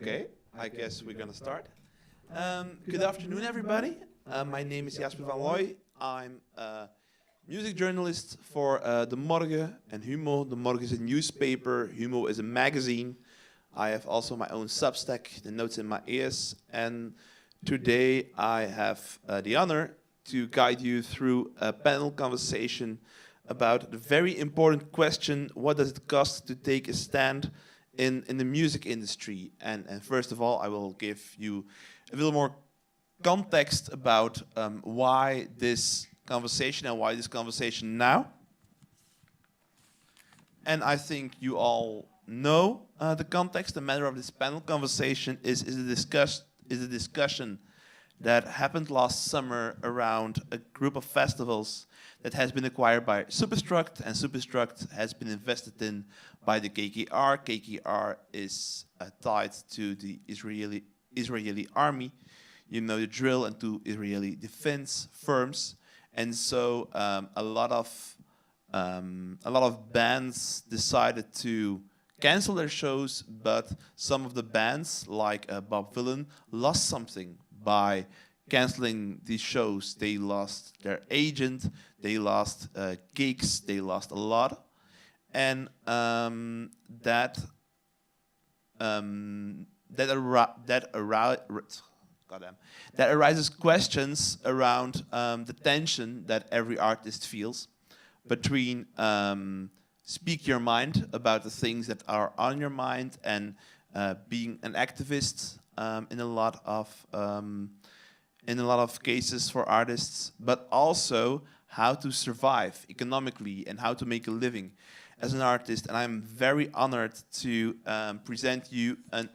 Okay, I guess we're gonna start. Good afternoon, everybody. My name is Jasper van Looy. I'm a music journalist for De Morgen and Humo. De Morgen is a newspaper, Humo is a magazine. I have also my own Substack, The Notes in My Ears. And today I have the honor to guide you through a panel conversation about the very important question: what does it cost to take a stand in the music industry? And first of all, I will give you a little more context about why this conversation and why this conversation now. And I think you all know the context. The matter of this panel conversation is a discussion that happened last summer around a group of festivals that has been acquired by Superstruct, and Superstruct has been invested in by the KKR. KKR is tied to the Israeli army, you know, the drill, and to Israeli defense firms. And so a lot of bands decided to cancel their shows, but some of the bands, like Bob Dylan, lost something by canceling these shows. They lost their agent, they lost gigs, they lost a lot, and that arises questions around the tension that every artist feels between speak your mind about the things that are on your mind and being an activist in a lot of cases for artists, but also how to survive economically and how to make a living as an artist. And I'm very honored to present you an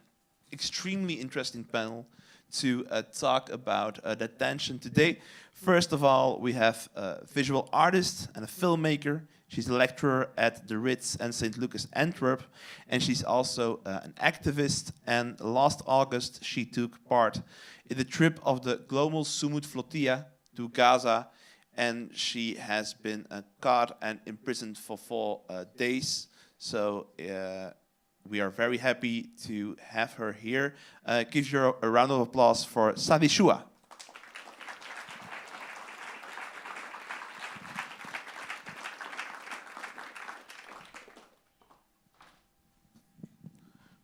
extremely interesting panel to talk about that tension today. First of all, we have a visual artist and a filmmaker. She's a lecturer at the Ritz and St. Lucas Antwerp, and she's also an activist. And last August, she took part in the trip of the Global Sumut Flotilla to Gaza, and she has been caught and imprisoned for 4 days. So we are very happy to have her here. Give you a round of applause for Sadi Shua.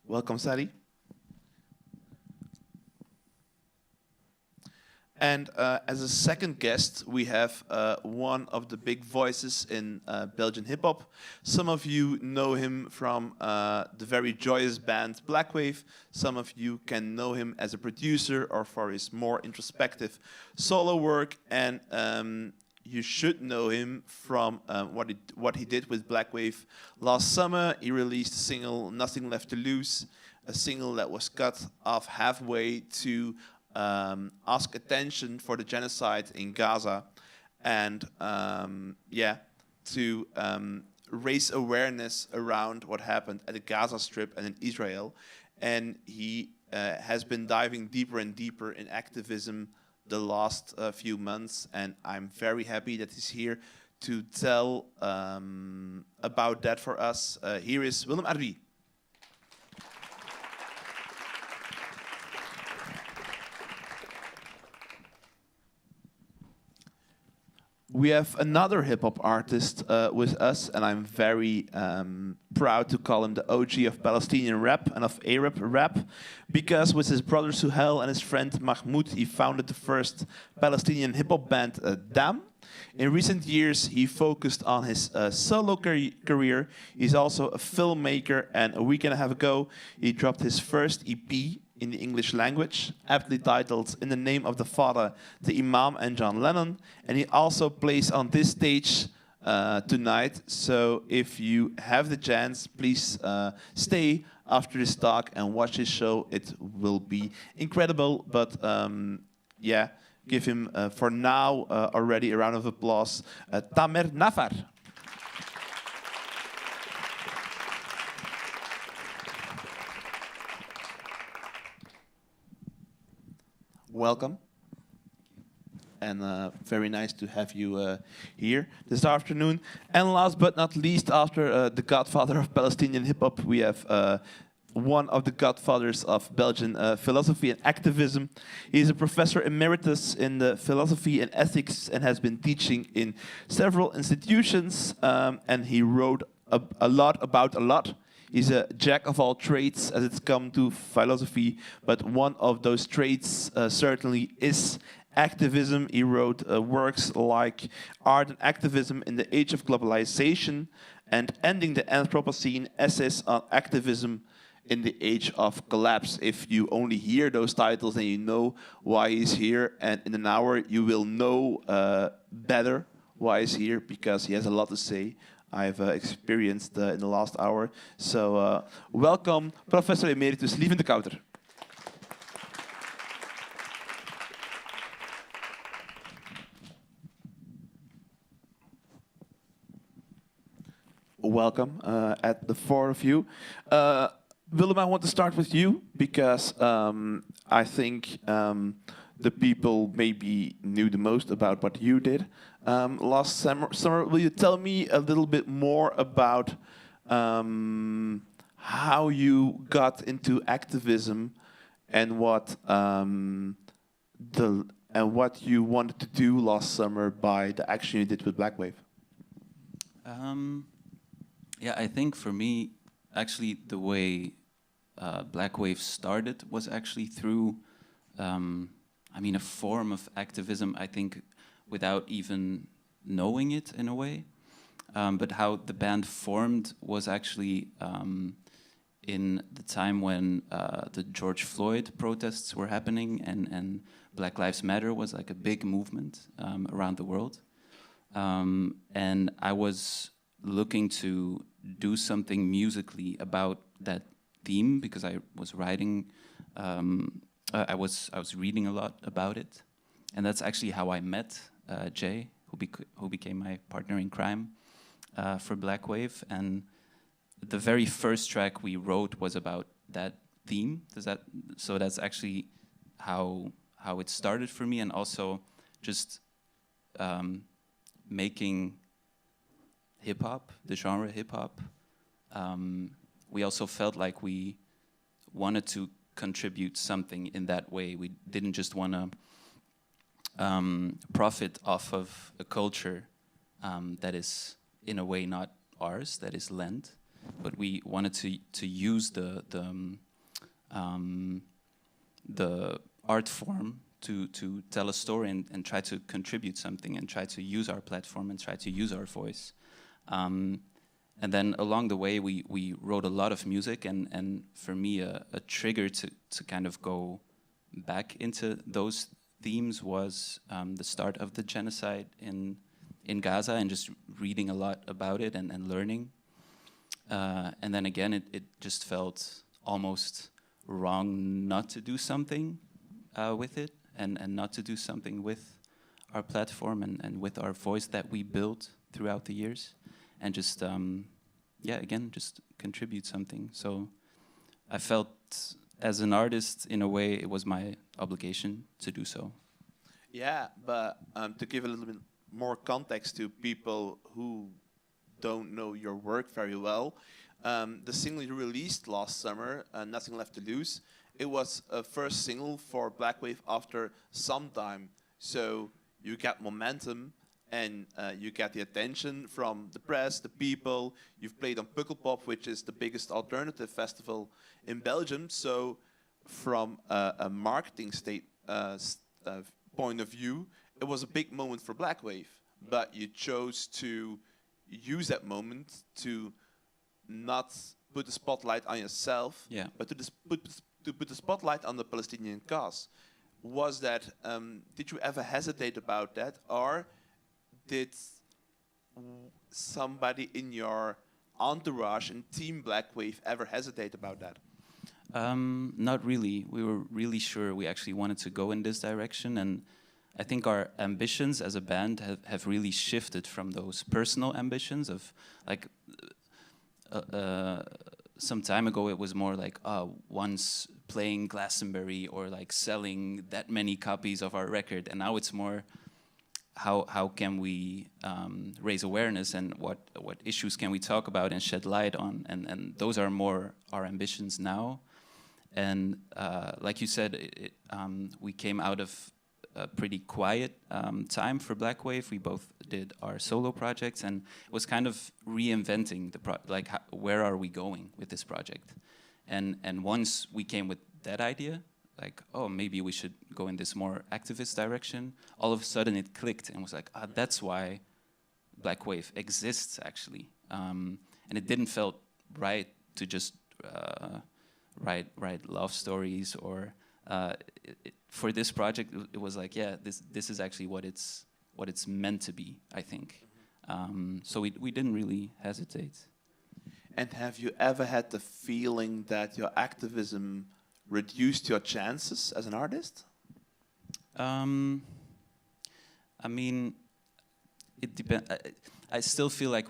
Welcome, Sadi. And as a second guest, we have one of the big voices in Belgian hip-hop. Some of you know him from the very joyous band Blackwave. Some of you can know him as a producer or for his more introspective solo work. And you should know him from what he did with Blackwave last summer. He released a single, Nothing Left to Lose, a single that was cut off halfway to ask attention for the genocide in Gaza and to raise awareness around what happened at the Gaza Strip and in Israel. And he has been diving deeper and deeper in activism the last few months, and I'm very happy that he's here to tell about that for us. Here is Willem Arwie. We have another hip-hop artist with us, and I'm very proud to call him the OG of Palestinian rap and of Arab rap, because with his brother Suhail and his friend Mahmoud, he founded the first Palestinian hip-hop band, Dam. In recent years, he focused on his solo career. He's also a filmmaker, and a week and a half ago, he dropped his first EP in the English language, aptly titled In the Name of the Father, the Imam and John Lennon. And he also plays on this stage tonight. So if you have the chance, please stay after this talk and watch his show. It will be incredible. But give him for now already a round of applause. Tamer Nafar. Welcome, and very nice to have you here this afternoon. And last but not least, after the godfather of Palestinian hip-hop, we have one of the godfathers of Belgian philosophy and activism. He is a professor emeritus in the philosophy and ethics and has been teaching in several institutions. And he wrote a lot about a lot. He's a jack of all trades as it's come to philosophy, but one of those traits certainly is activism. He wrote works like Art and Activism in the Age of Globalization and Ending the Anthropocene, Essays on Activism in the Age of Collapse. If you only hear those titles, then you know why he's here, and in an hour you will know better why he's here, because he has a lot to say. I've experienced in the last hour. So welcome, Professor Emeritus Leuven de Kouter. Welcome at the four of you. Willem, I want to start with you because I think the people maybe knew the most about what you did last summer. Will you tell me a little bit more about how you got into activism and what what you wanted to do last summer by the action you did with Black Wave? Yeah, I think for me, actually, the way Black Wave started was actually through, a form of activism, I think, without even knowing it in a way. But how the band formed was actually in the time when the George Floyd protests were happening and Black Lives Matter was like a big movement around the world. And I was looking to do something musically about that theme because I was writing, I was reading a lot about it, and that's actually how I met Jay, who became my partner in crime for Black Wave. And the very first track we wrote was about that theme. So that's actually how it started for me, and also just making hip-hop, the genre hip-hop. We also felt like we wanted to contribute something in that way. We didn't just want to profit off of a culture that is, in a way, not ours, that is lent, but we wanted to use the art form to tell a story and try to contribute something and try to use our platform and try to use our voice. And then along the way, we wrote a lot of music, and for me, a trigger to kind of go back into those themes was the start of the genocide in Gaza and just reading a lot about it and learning. And then again, it just felt almost wrong not to do something with it and not to do something with our platform and with our voice that we built throughout the years. And just, again, just contribute something. So I felt as an artist, in a way, it was my obligation to do so. Yeah, but to give a little bit more context to people who don't know your work very well, the single you released last summer, Nothing Left to Lose, it was a first single for Black Wave after some time. So you got momentum, and you get the attention from the press, the people. You've played on Pukkelpop, which is the biggest alternative festival in Belgium. So from a marketing point of view, it was a big moment for Black Wave. But you chose to use that moment to not put the spotlight on yourself, but to put the spotlight on the Palestinian cause. Was that, did you ever hesitate about that, or did somebody in your entourage and team Black Wave ever hesitate about that? Not really. We were really sure we actually wanted to go in this direction, and I think our ambitions as a band have really shifted from those personal ambitions of like some time ago it was more like once playing Glastonbury or like selling that many copies of our record, and now it's more how can we raise awareness, and what issues can we talk about and shed light on, and those are more our ambitions now. And like you said, we came out of a pretty quiet time for Black Wave. We both did our solo projects, and it was kind of reinventing the where are we going with this project? And once we came with that idea, like, oh, maybe we should go in this more activist direction, all of a sudden it clicked and was like, that's why Black Wave exists, actually. And it didn't felt right to just write love stories, or for this project it was like, yeah, this is actually what it's meant to be, I think. So we didn't really hesitate. And have you ever had the feeling that your activism reduced your chances as an artist? I mean, it depends. I still feel like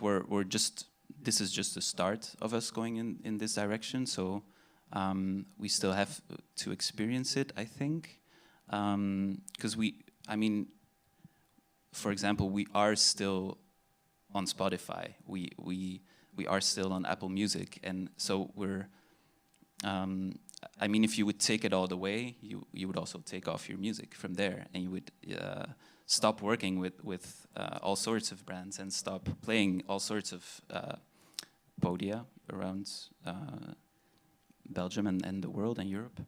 this is just the start of us going in this direction. So we still have to experience it, I think, because for example, we are still on Spotify. We are still on Apple Music, and so we're. If you would take it all the way, you would also take off your music from there, and you would stop working with all sorts of brands and stop playing all sorts of podia around Belgium and the world and Europe.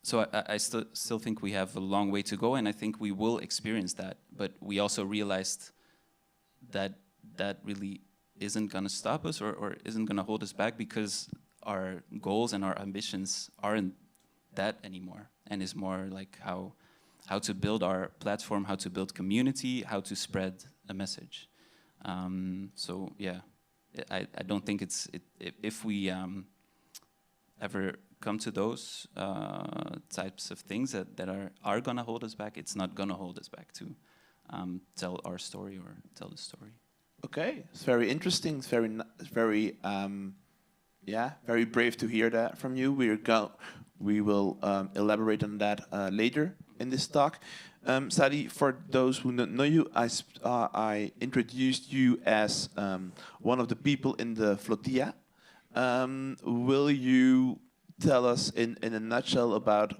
So I still think we have a long way to go, and I think we will experience that. But we also realized that really isn't going to stop us or isn't going to hold us back, because our goals and our ambitions aren't that anymore, and is more like how to build our platform, how to build community, how to spread a message. So yeah, I don't think if we ever come to those types of things that are gonna hold us back, it's not gonna hold us back to tell our story or tell the story. Okay, it's very interesting. It's very very brave to hear that from you. We will elaborate on that later in this talk. Sadi, for those who don't know you, I introduced you as one of the people in the flotilla. Will you tell us in a nutshell about,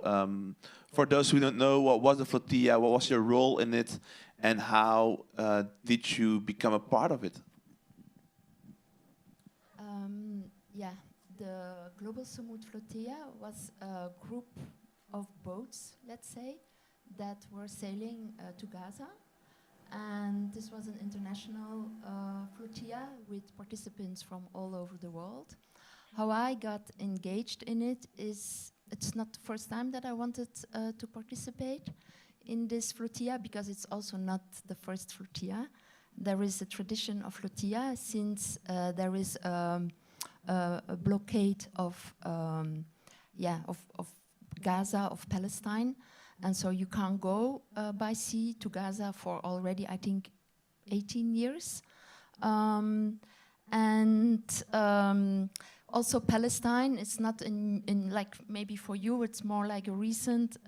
for those who don't know, what was the flotilla, what was your role in it, and how did you become a part of it? The Global Sumut Flotilla was a group of boats, let's say, that were sailing to Gaza. And this was an international flotilla with participants from all over the world. How I got engaged in it is, it's not the first time that I wanted to participate in this flotilla, because it's also not the first flotilla. There is a tradition of flotilla since there is a blockade of Gaza, of Palestine, and so you can't go by sea to Gaza for already, I think, 18 years. Also Palestine, it's not in like, maybe for you it's more like a recent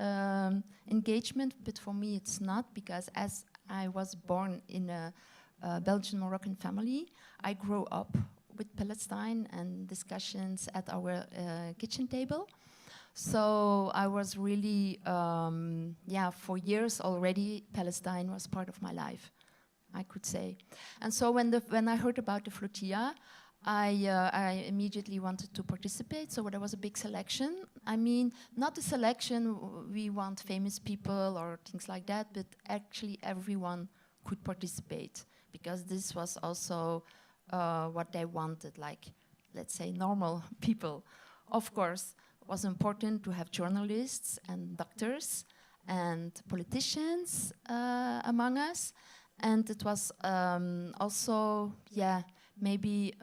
engagement, but for me it's not, because as I was born in a Belgian-Moroccan family, I grew up with Palestine and discussions at our kitchen table. So I was really, for years already, Palestine was part of my life, I could say. And so when I heard about the flotilla, I immediately wanted to participate. So there was a big selection. I mean, not a selection, we want famous people or things like that, but actually everyone could participate, because this was also what they wanted, like, let's say, normal people. Of course, it was important to have journalists and doctors and politicians among us. And it was also, maybe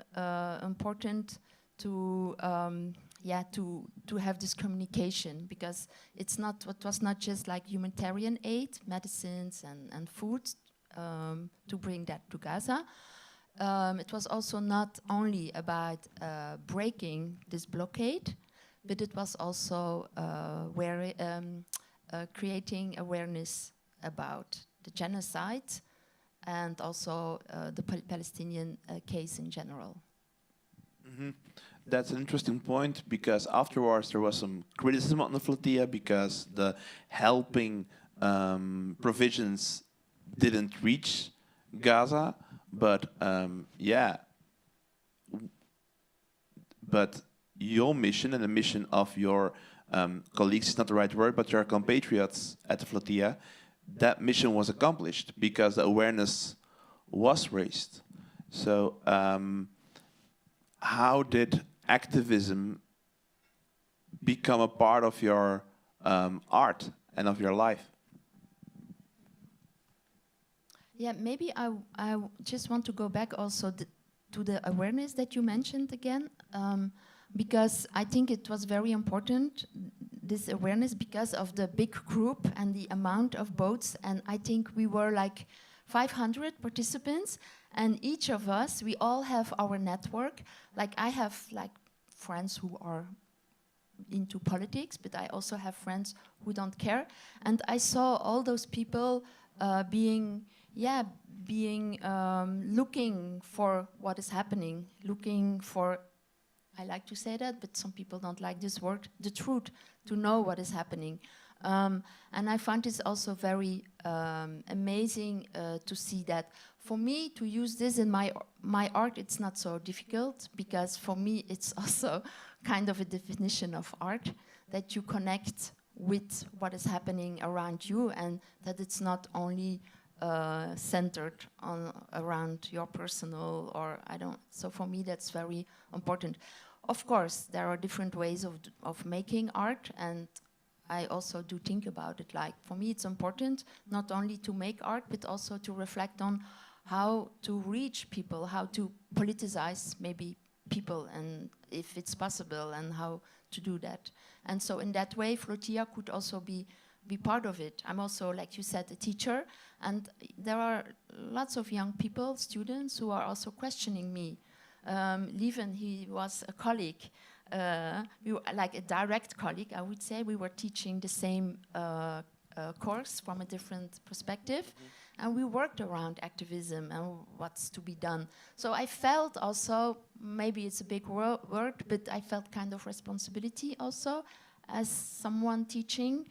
important to have this communication, because it was not just like humanitarian aid, medicines and food to bring that to Gaza. It was also not only about breaking this blockade, but it was also creating awareness about the genocide and also the Palestinian case in general. That's an interesting point because afterwards there was some criticism on the flotilla because the helping provisions didn't reach Gaza, but but your mission and the mission of your colleagues is not the right word, but your compatriots at the flotilla, that mission was accomplished because the awareness was raised. So how did activism become a part of your art and of your life? Yeah, maybe I just want to go back also to the awareness that you mentioned again, because I think it was very important, this awareness, because of the big group and the amount of boats. And I think we were like 500 participants, and each of us, we all have our network. Like I have like friends who are into politics, but I also have friends who don't care. And I saw all those people looking for what is happening, looking for, I like to say that, but some people don't like this word, the truth, to know what is happening. And I found this also very amazing to see that. For me, to use this in my art, it's not so difficult, because for me, it's also kind of a definition of art, that you connect with what is happening around you, and that it's not only centered around your personal, or I don't. So for me, that's very important. Of course, there are different ways of making art, and I also do think about it. Like for me, it's important not only to make art, but also to reflect on how to reach people, how to politicize maybe people, and if it's possible, and how to do that. And so in that way, Flotilla could also be part of it. I'm also, like you said, a teacher, and there are lots of young people, students, who are also questioning me. Leuven, he was a colleague, we were like a direct colleague, I would say. We were teaching the same course from a different perspective, and we worked around activism and what's to be done. So I felt also, maybe it's a big word, but I felt kind of responsibility also as someone teaching.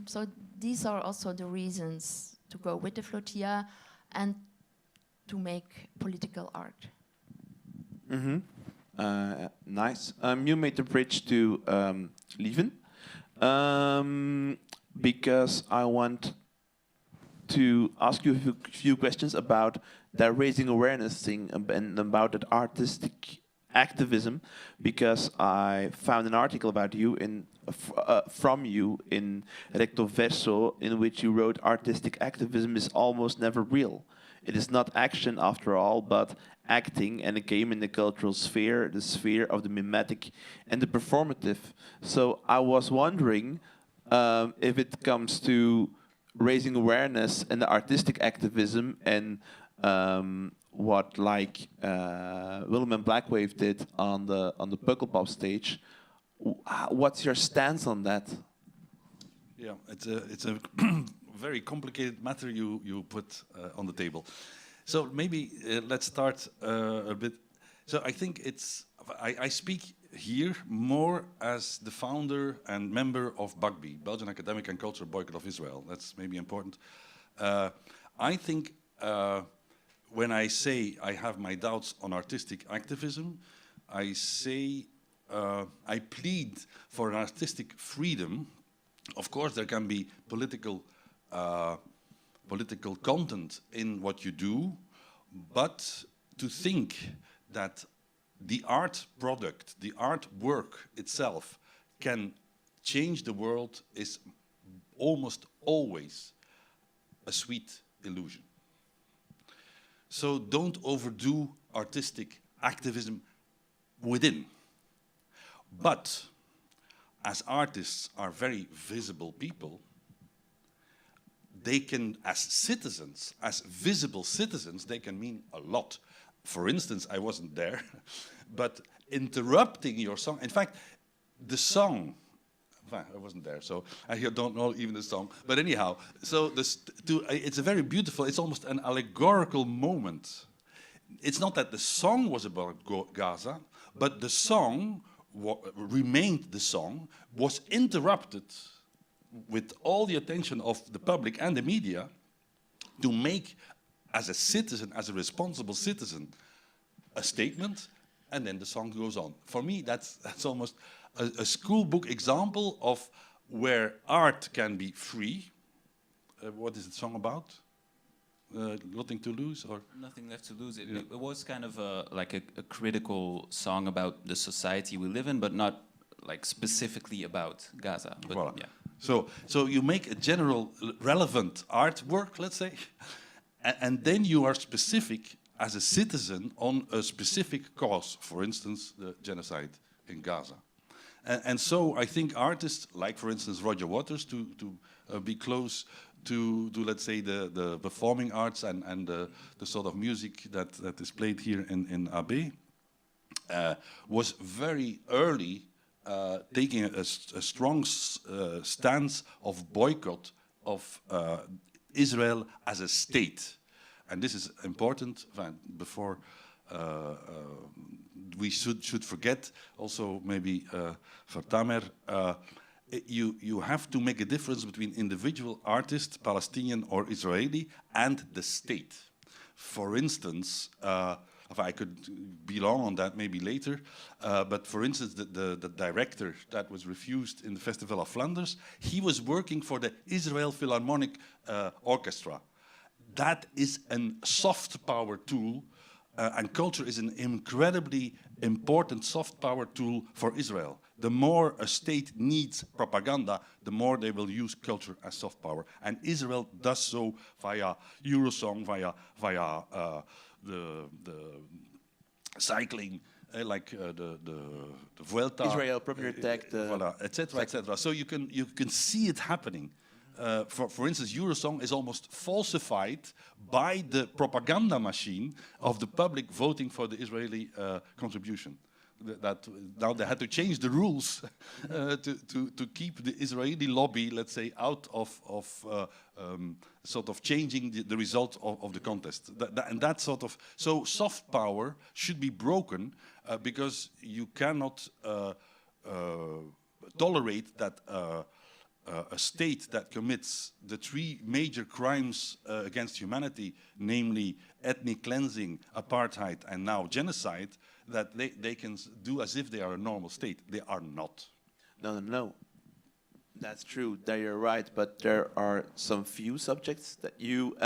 So these are also the reasons to go with the flotilla and to make political art. Nice. You made the bridge to Leuven, because I want to ask you a few questions about that raising awareness thing and about that artistic activism, because I found an article about you from you in Recto Verso, in which you wrote, "Artistic activism is almost never real. It is not action after all, but acting and a game in the cultural sphere, the sphere of the mimetic and the performative." So I was wondering if it comes to raising awareness and the artistic activism and what like Willem and Blackwave did on the Pukkelpop stage. What's your stance on that? Yeah, it's a very complicated matter you put on the table. So maybe let's start a bit. So I think I speak here more as the founder and member of BACBI, Belgian Academic and Cultural Boycott of Israel. That's maybe important. I think when I say I have my doubts on artistic activism, I say I plead for an artistic freedom. Of course, there can be political content in what you do, but to think that the art product, the artwork itself can change the world is almost always a sweet illusion. So don't overdo artistic activism within. But as artists are very visible people, they can, as citizens, as visible citizens, they can mean a lot. For instance, I wasn't there, but interrupting your song. In fact, the song I wasn't there, so I don't know even the song. But anyhow, so it's a very beautiful, it's almost an allegorical moment. It's not that the song was about Gaza, but the song remained the song, was interrupted with all the attention of the public and the media to make, as a citizen, as a responsible citizen, a statement, and then the song goes on. For me, that's almost a school book example of where art can be free. What is the song about? Nothing to lose, or Nothing left to lose. It was kind of like a critical song about the society we live in, but not like specifically about Gaza. But voilà. yeah. So you make a general relevant artwork, let's say, and then you are specific as a citizen on a specific cause, for instance, the genocide in Gaza. And so I think artists, like for instance Roger Waters, to be close to let's say the performing arts and the sort of music that is played here in AB, was very early taking a strong stance of boycott of Israel as a state. And this is important. Before we should forget also maybe for Tamer, you have to make a difference between individual artists, Palestinian or Israeli, and the state. For instance, I could be long on that maybe later, but for instance, the director that was refused in the Festival of Flanders, he was working for the Israel Philharmonic Orchestra. That is a soft power tool, and culture is an incredibly important soft power tool for Israel. The more a state needs propaganda, the more they will use culture as soft power. And Israel does so via Eurosong, via the cycling, like the Vuelta, Israel, Premier Tech, voilà, etc., etc. So you can see it happening. For instance, Eurosong is almost falsified by the propaganda machine of the public voting for the Israeli contribution. That now they had to change the rules to keep the Israeli lobby, let's say, out of sort of changing the result of the contest. And that sort of, so soft power should be broken because you cannot tolerate that a state that commits the three major crimes against humanity, namely ethnic cleansing, apartheid, and now genocide, that they can do as if they are a normal state. They are not. No. That's true. There you're right. But there are some few subjects that you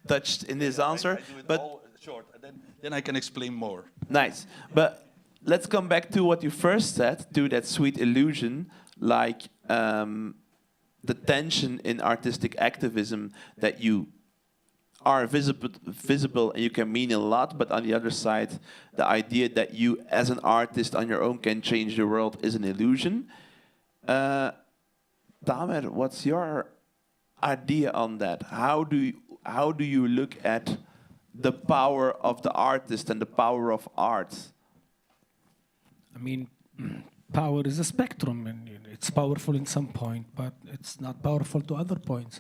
touched in this answer. I do it but all short, and then I can explain more. Nice. But let's come back to what you first said, to that sweet illusion, like the tension in artistic activism, that you are visible and you can mean a lot, but on the other side, the idea that you as an artist on your own can change the world is an illusion. Tamer, what's your idea on that? How do you look at the power of the artist and the power of art? I mean, power is a spectrum, and it's powerful in some point, but it's not powerful to other points.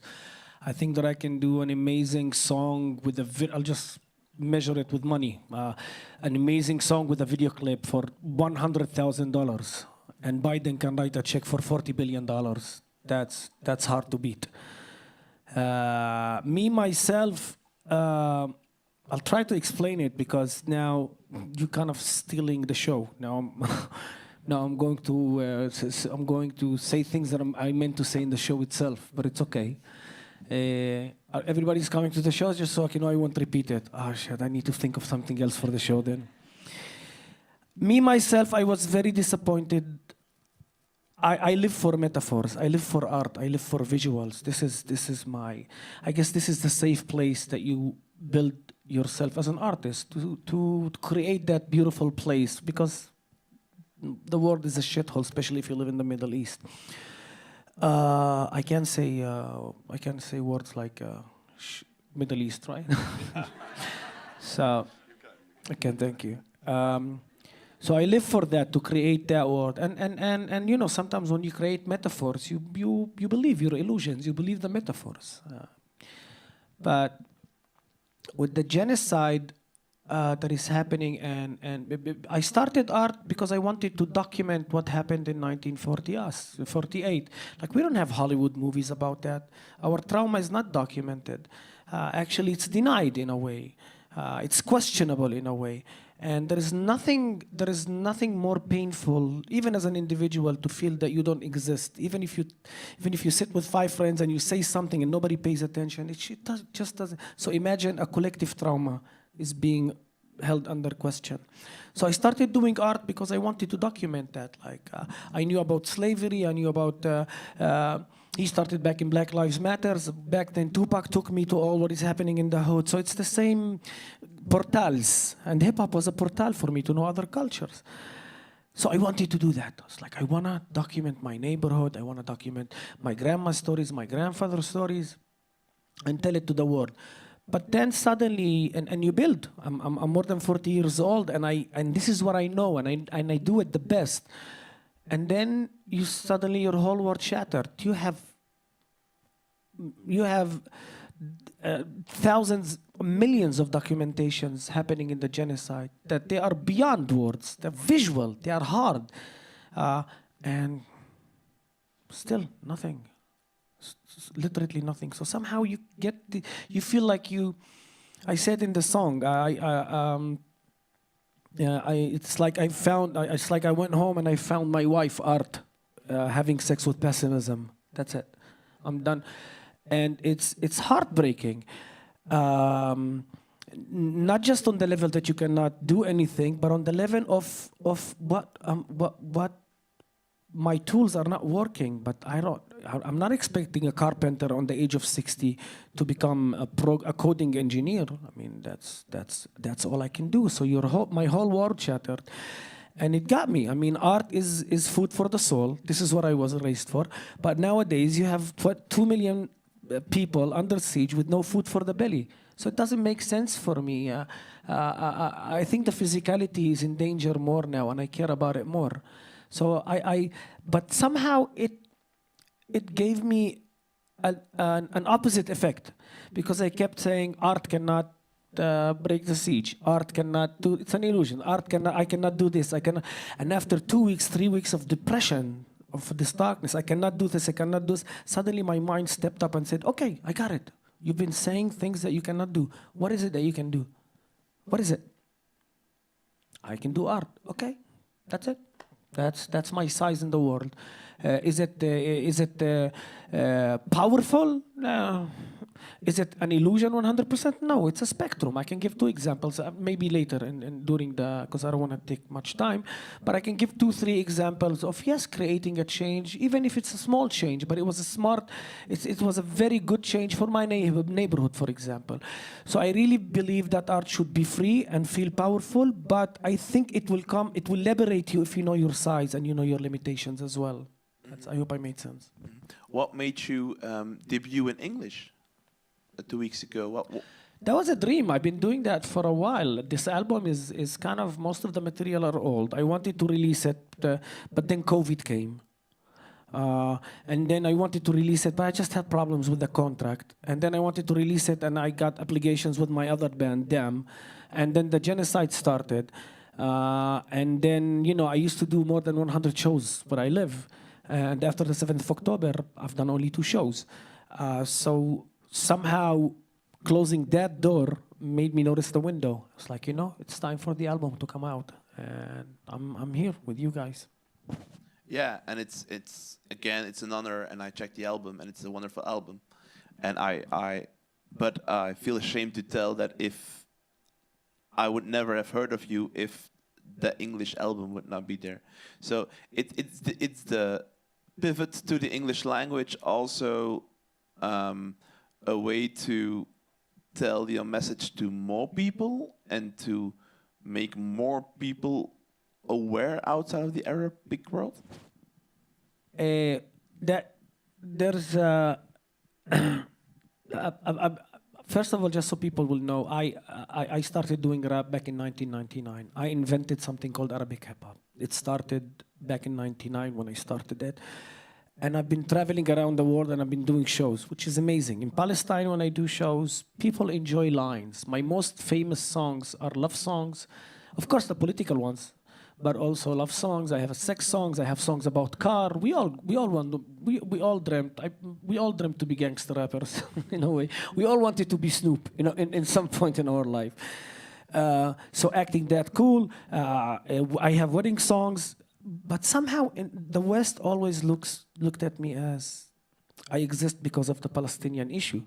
I think that I can do an amazing song with I'll just measure it with money. An amazing song with a video clip for $100,000, and Biden can write a check for $40 billion. That's hard to beat. Me, myself, I'll try to explain it because now you're kind of stealing the show. Now I'm going to say things that I meant to say in the show itself, but it's okay. Everybody's coming to the show just so I won't repeat it. Oh shit, I need to think of something else for the show then. Me, myself, I was very disappointed. I live for metaphors. I live for art. I live for visuals. This is my, I guess this is the safe place that you build yourself as an artist to create that beautiful place, because the world is a shithole, especially if you live in the Middle East. I can say words like Middle East, right? So I can, thank you. So I live for that, to create that world. And you know, sometimes when you create metaphors, you believe your illusions, you believe the metaphors. But with the genocide that is happening, I started art because I wanted to document what happened in 1948. Like, we don't have Hollywood movies about that. Our trauma is not documented. Actually, it's denied in a way. It's questionable in a way. And there is nothing more painful, even as an individual, to feel that you don't exist. Even if you sit with 5 friends and you say something and nobody pays attention, just doesn't. So imagine a collective trauma is being held under question. So I started doing art because I wanted to document that. Like, I knew about slavery, I knew about. He started back in Black Lives Matters. Back then, Tupac took me to all what is happening in the hood. So it's the same portals. And hip-hop was a portal for me to know other cultures. So I wanted to do that. I was like, I want to document my neighborhood. I want to document my grandma's stories, my grandfather's stories, and tell it to the world. But then suddenly, and you build. I'm more than 40 years old, and this is what I know, and I do it the best. And then suddenly your whole world shattered. You have thousands, millions of documentations happening in the genocide that they are beyond words. They're visual. They are hard, and still nothing. Literally nothing. So somehow you feel like you. I said in the song, it's like I went home and I found my wife, Art, having sex with pessimism. That's it. I'm done. And it's heartbreaking. Not just on the level that you cannot do anything, but on the level of what my tools are not working. But I'm not expecting a carpenter on the age of 60 to become a coding engineer. I mean, that's all I can do. So my whole world shattered, and it got me. I mean, art is food for the soul. This is what I was raised for. But nowadays, you have 2 million people under siege with no food for the belly. So it doesn't make sense for me. I think the physicality is in danger more now, and I care about it more. So but somehow it gave me an opposite effect, because I kept saying art cannot break the siege. Art cannot do. It's an illusion. I cannot do this. And after 2 weeks, 3 weeks of depression, of this darkness, I cannot do this. I cannot do this. Suddenly, my mind stepped up and said, "Okay, I got it. You've been saying things that you cannot do. What is it that you can do? What is it? I can do art. Okay, that's it. That's my size in the world. Is it powerful? Is it an illusion 100%? No, it's a spectrum. I can give 2 examples, maybe later and during because I don't want to take much time, but I can give 2, 3 examples of, yes, creating a change, even if it's a small change, but it was it was a very good change for my neighborhood, for example. So I really believe that art should be free and feel powerful, but I think it will liberate you if you know your size and you know your limitations as well. I hope I made sense. What made you debut in English 2 weeks ago? That was a dream. I've been doing that for a while. This album is kind of, most of the material are old. I wanted to release it, but then COVID came. And then I wanted to release it, but I just had problems with the contract. And then I wanted to release it, and I got obligations with my other band, Damn. And then the genocide started. And then, I used to do more than 100 shows where I live. And after the 7th of October, I've done only 2 shows. So somehow closing that door made me notice the window. It's like, it's time for the album to come out. And I'm here with you guys. Yeah, and it's an honor, and I checked the album, and it's a wonderful album. And but I feel ashamed to tell that if I would never have heard of you if the English album would not be there. So it's the pivot to the English language, also a way to tell your message to more people and to make more people aware outside of the Arabic world? That there's First of all, just so people will know, I started doing rap back in 1999. I invented something called Arabic hip hop. It started back in 99 when I started it. And I've been traveling around the world and I've been doing shows, which is amazing. In Palestine, when I do shows, people enjoy lines. My most famous songs are love songs, of course, the political ones, but also love songs. I have sex songs. I have songs about car. We all dreamt to be gangster rappers in a way. We all wanted to be Snoop, in some point in our life. So acting that cool. I have wedding songs. But somehow the West always looked at me as I exist because of the Palestinian issue.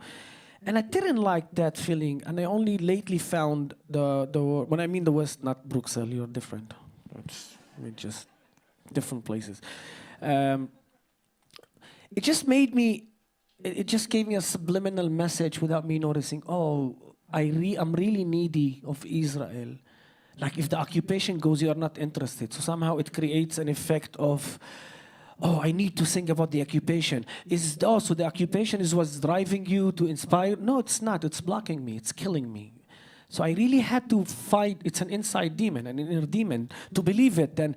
And I didn't like that feeling. And I only lately found when I mean the West, not Bruxelles, you're different. Just different places. It just made me, it just gave me a subliminal message without me noticing, oh, I'm really needy of Israel. Like if the occupation goes, you are not interested. So somehow it creates an effect of, oh, I need to think about the occupation. So the occupation is what's driving you to inspire? No, it's not. It's blocking me. It's killing me. So I really had to fight. It's an inside demon, an inner demon, to believe it. Then,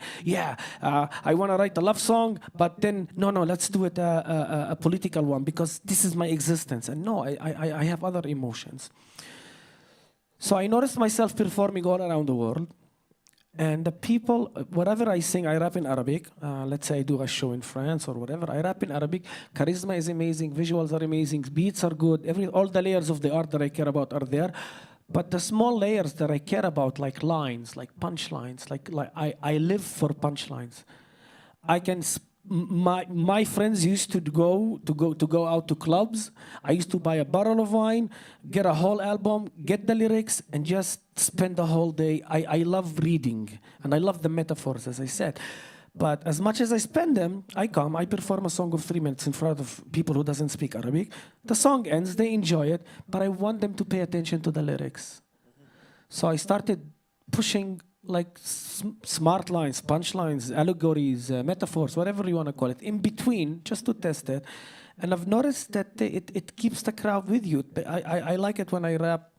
I want to write a love song, but then, no, let's do it a political one because this is my existence. And no, I have other emotions. So I noticed myself performing all around the world. And the people, whatever I sing, I rap in Arabic. Let's say I do a show in France or whatever. I rap in Arabic. Charisma is amazing. Visuals are amazing. Beats are good. All the layers of the art that I care about are there. But the small layers that I care about, like lines, like punchlines, like I live for punchlines. I can. My friends used to go out to clubs. I used to buy a bottle of wine, get a whole album, get the lyrics, and just spend the whole day. I love reading, and I love the metaphors, as I said. But as much as I spend them, I perform a song of 3 minutes in front of people who doesn't speak Arabic. The song ends, they enjoy it, but I want them to pay attention to the lyrics. So I started pushing like smart lines, punchlines, allegories, metaphors, whatever you want to call it, in between, just to test it. And I've noticed that it keeps the crowd with you. I like it when I rap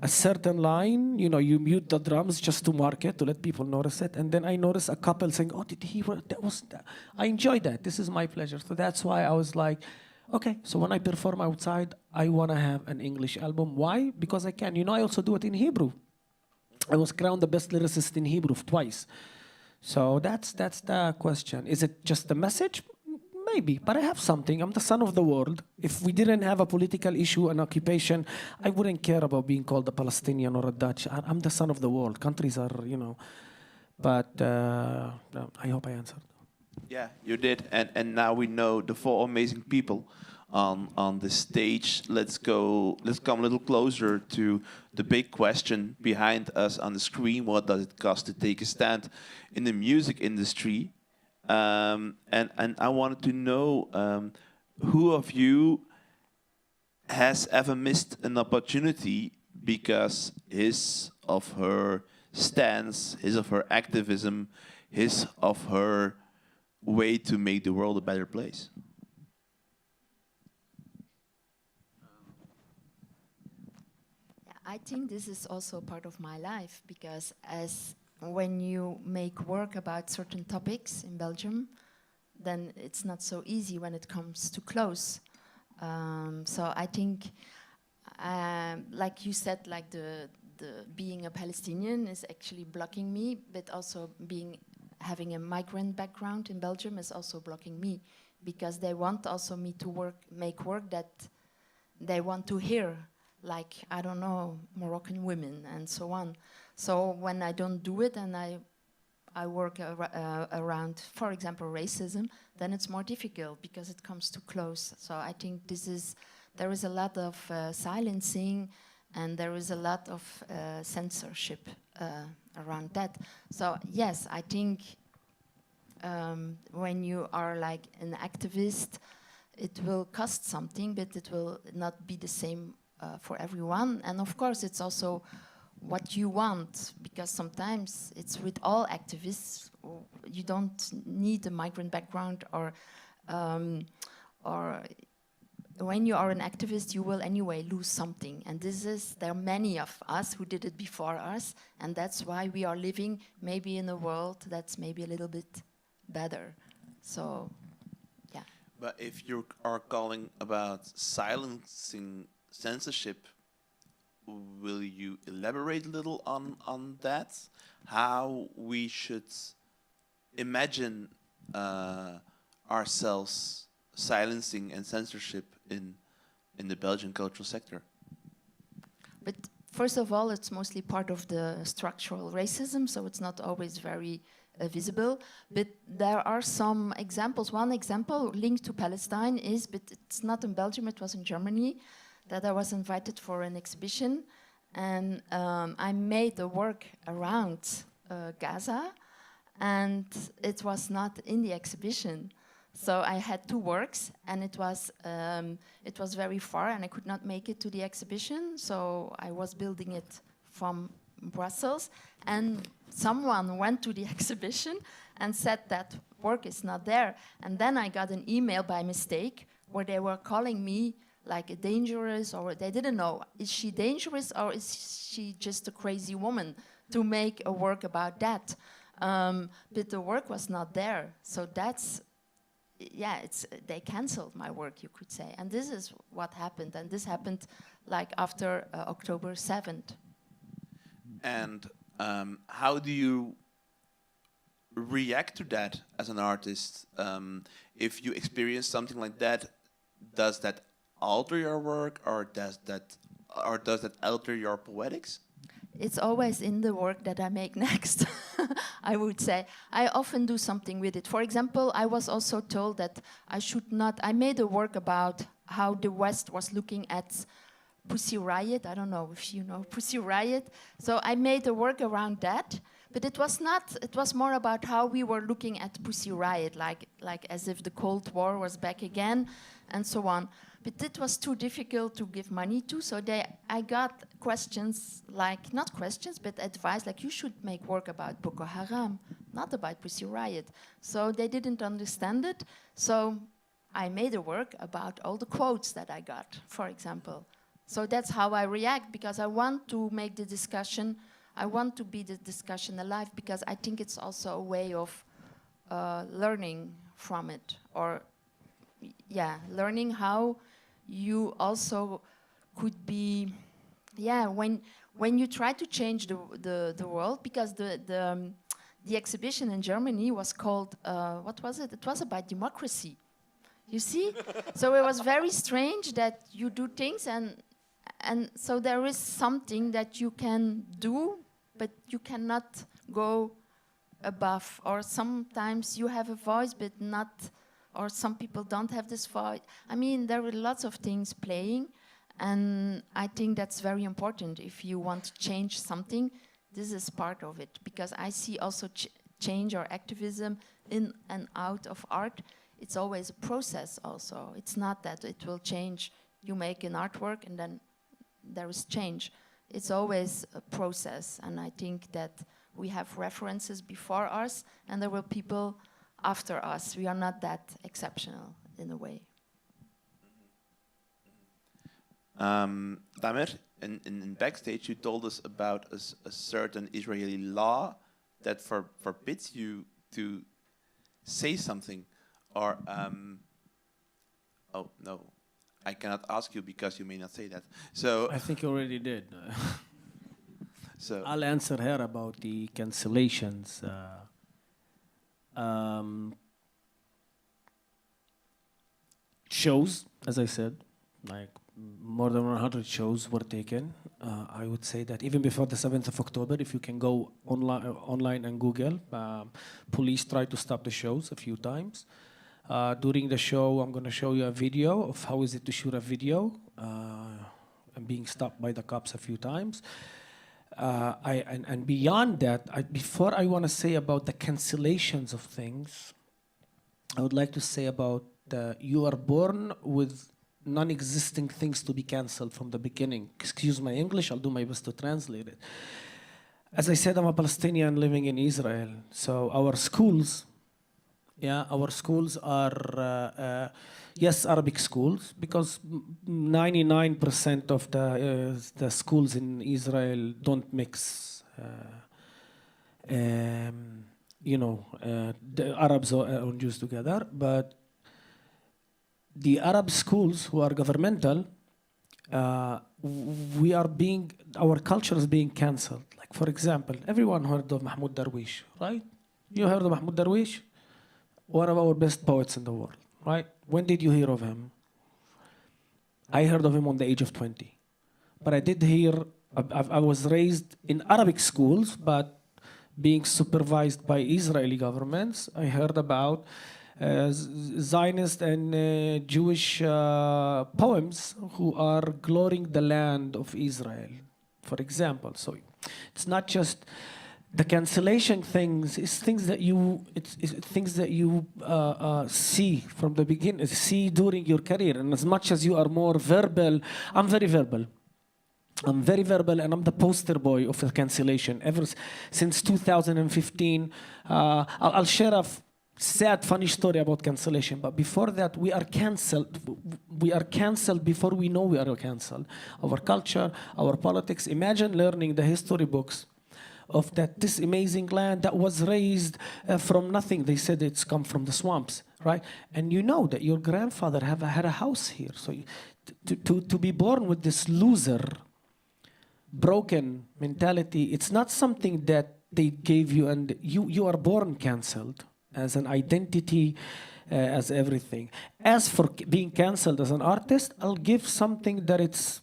a certain line, you mute the drums just to mark it, to let people notice it. And then I notice a couple saying, oh, did he work? I enjoy that. This is my pleasure. So that's why I was like, okay, so when I perform outside, I want to have an English album. Why? Because I can. I also do it in Hebrew. I was crowned the best lyricist in Hebrew twice. So that's the question. Is it just a message? Maybe, but I have something. I'm the son of the world. If we didn't have a political issue, an occupation, I wouldn't care about being called a Palestinian or a Dutch. I'm the son of the world. Countries are, But no, I hope I answered. Yeah, you did. And now we know the 4 amazing people on the stage. Let's come a little closer to the big question behind us on the screen. What does it cost to take a stand in the music industry? And I wanted to know who of you has ever missed an opportunity because his of her stance, his of her activism, his of her way to make the world a better place. I think this is also part of my life because when you make work about certain topics in Belgium, then it's not so easy when it comes to close. So I think, like you said, like the being a Palestinian is actually blocking me, but also having a migrant background in Belgium is also blocking me because they want also me to make work that they want to hear. Like, I don't know, Moroccan women and so on. So when I don't do it and I work around, for example, racism, then it's more difficult because it comes too close. So I think there is a lot of silencing and there is a lot of censorship around that. So yes, I think when you are like an activist, it will cost something, but it will not be the same for everyone. And of course, it's also what you want, because sometimes it's with all activists, you don't need a migrant background or when you are an activist, you will anyway lose something. And there are many of us who did it before us, and that's why we are living maybe in a world that's maybe a little bit better. So, yeah. But if you are calling about silencing censorship, will you elaborate a little on that? How we should imagine ourselves silencing and censorship in the Belgian cultural sector? But first of all, it's mostly part of the structural racism, so it's not always very visible. But there are some examples. One example linked to Palestine is, but it's not in Belgium, it was in Germany, that I was invited for an exhibition. And I made a work around Gaza, and it was not in the exhibition. So I had two works, and it was very far, and I could not make it to the exhibition. So I was building it from Brussels, and someone went to the exhibition and said that work is not there. And then I got an email by mistake where they were calling me like a dangerous, or they didn't know, is she dangerous or is she just a crazy woman to make a work about that? But the work was not there. So that's, yeah, they canceled my work, you could say. And this is what happened. And this happened like after October 7th. And how do you react to that as an artist? If you experience something like that, does that alter your work, or does that alter your poetics? It's always in the work that I make next, I would say. I often do something with it. For example, I was also told that I should not... I made a work about how the West was looking at Pussy Riot. I don't know if you know Pussy Riot. So I made a work around that. But it was not... It was more about how we were looking at Pussy Riot, like as if the Cold War was back again, and so on. But it was too difficult to give money to, so I got questions, like, not questions, but advice, like, you should make work about Boko Haram, not about Pussy Riot. So they didn't understand it, so I made a work about all the quotes that I got, for example. So that's how I react, because I want to make the discussion, I want to be the discussion alive, because I think it's also a way of learning from it, or, yeah, learning how you also could be, yeah, when you try to change the world, because the exhibition in Germany was called, what was it? It was about democracy. You see? So it was very strange that you do things, and so there is something that you can do, but you cannot go above, or sometimes you have a voice, but not... or some people don't have this voice. I mean, there are lots of things playing, and I think that's very important. If you want to change something, this is part of it, because I see also change or activism in and out of art. It's always a process also. It's not that it will change. You make an artwork and then there is change. It's always a process, and I think that we have references before us, and there were people after us. We are not that exceptional in a way. Damer, in backstage, you told us about a certain Israeli law that forbids you to say something, or oh no, I cannot ask you because you may not say that. So I think you already did. so I'll answer her about the cancellations. Shows, as I said, like more than 100 shows were taken. I would say that even before the 7th of October, if you can go online and Google, police tried to stop the shows a few times. During the show, I'm going to show you a video of how is it to shoot a video and being stopped by the cops a few times. And beyond that, before I want to say about the cancellations of things, I would like to say about you are born with non-existing things to be cancelled from the beginning. Excuse my English, I'll do my best to translate it. As I said, I'm a Palestinian living in Israel, so our schools Yeah, our schools are, yes, Arabic schools, because 99% of the schools in Israel don't mix, the Arabs or Jews together. But the Arab schools who are governmental, our culture is being cancelled. Like, for example, everyone heard of Mahmoud Darwish, right? You heard of Mahmoud Darwish? One of our best poets in the world, right? When did you hear of him? I heard of him on the age of 20. But I did hear, I was raised in Arabic schools, but being supervised by Israeli governments, I heard about Zionist and Jewish poems who are glorying the land of Israel, for example. So it's not just the cancellation things. It's things that you see from the beginning, see during your career. And as much as you are more verbal, I'm very verbal. And I'm the poster boy of the cancellation since 2015. I'll share a sad, funny story about cancellation. But before that, we are cancelled. We are cancelled before we know we are cancelled. Our culture, our politics. Imagine learning the history books of this amazing land that was raised from nothing. They said it's come from the swamps, right? And you know that your grandfather had a house here. So to be born with this loser, broken mentality, it's not something that they gave you, and you are born cancelled as an identity, as everything. As for being cancelled as an artist, I'll give something that it's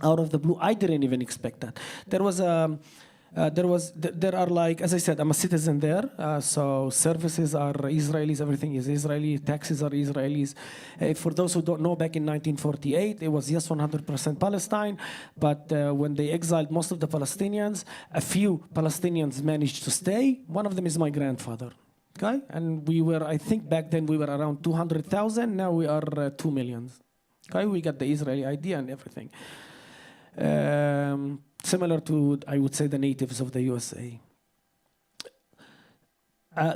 out of the blue. I didn't even expect that. There are, like, as I said, I'm a citizen there, so services are Israelis, everything is Israeli, taxes are Israelis. For those who don't know, back in 1948, it was, yes, 100% Palestine, but when they exiled most of the Palestinians, a few Palestinians managed to stay. One of them is my grandfather. Okay? And we were, I think back then we were around 200,000, now we are 2 million. Okay? We got the Israeli idea and everything. Similar to, I would say, the natives of the USA.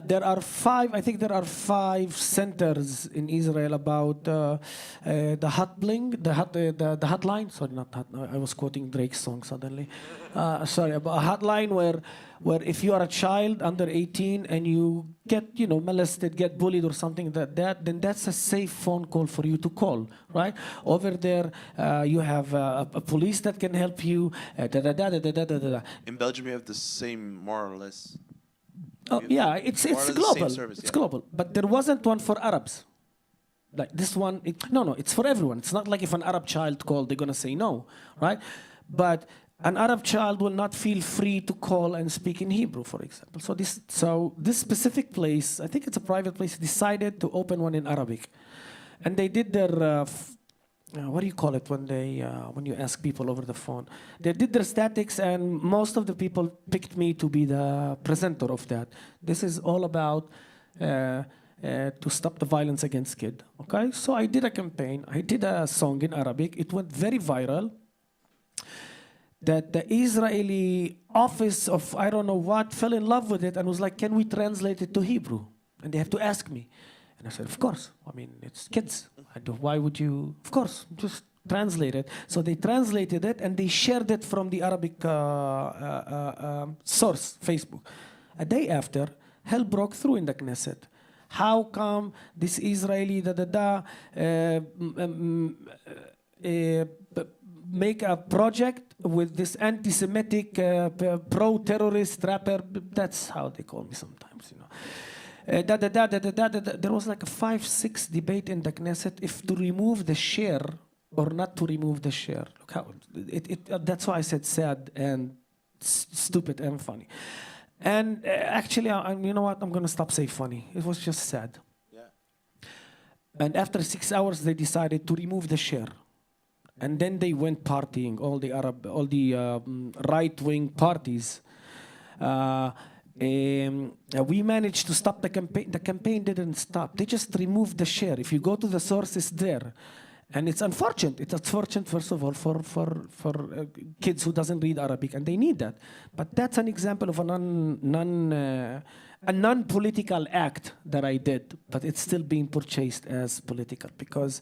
There are five centers in Israel about the hotline. Sorry, not hot. I was quoting Drake's song suddenly. Sorry, about a hotline where if you are a child under 18 and you get, molested, get bullied or something then that's a safe phone call for you to call, right? Over there, you have a police that can help you. In Belgium, you have the same, more or less. Oh, yeah, it's global. Service, it's global. But there wasn't one for Arabs. Like this one, it's for everyone. It's not like if an Arab child called, they're going to say no, right? But an Arab child will not feel free to call and speak in Hebrew, for example. So this specific place, I think it's a private place, decided to open one in Arabic. And they did their, what do you call it when you ask people over the phone? They did their statics, and most of the people picked me to be the presenter of that. This is all about to stop the violence against kids. Okay, so I did a campaign. I did a song in Arabic. It went very viral. That the Israeli office of I don't know what fell in love with it and was like, "Can we translate it to Hebrew?" And they have to ask me. And I said, of course. I mean, it's kids. Why would you? Of course, just translate it. So they translated it and they shared it from the Arabic source, Facebook. A day after, hell broke through in the Knesset. How come this Israeli make a project with this anti-Semitic pro-terrorist rapper? That's how they call me sometimes, There was like a 5-6 debate in the Knesset if to remove the share or not to remove the share. Look how that's why I said sad and stupid and funny. And actually, you know what? I'm going to stop saying funny. It was just sad. Yeah. And after 6 hours, they decided to remove the share. And then they went partying, all the right-wing parties. We managed to stop the campaign. The campaign didn't stop. They just removed the share. If you go to the source, it's there. And it's unfortunate. It's unfortunate, first of all, for kids who doesn't read Arabic, and they need that. But that's an example of a non-political act that I did, but it's still being purchased as political because,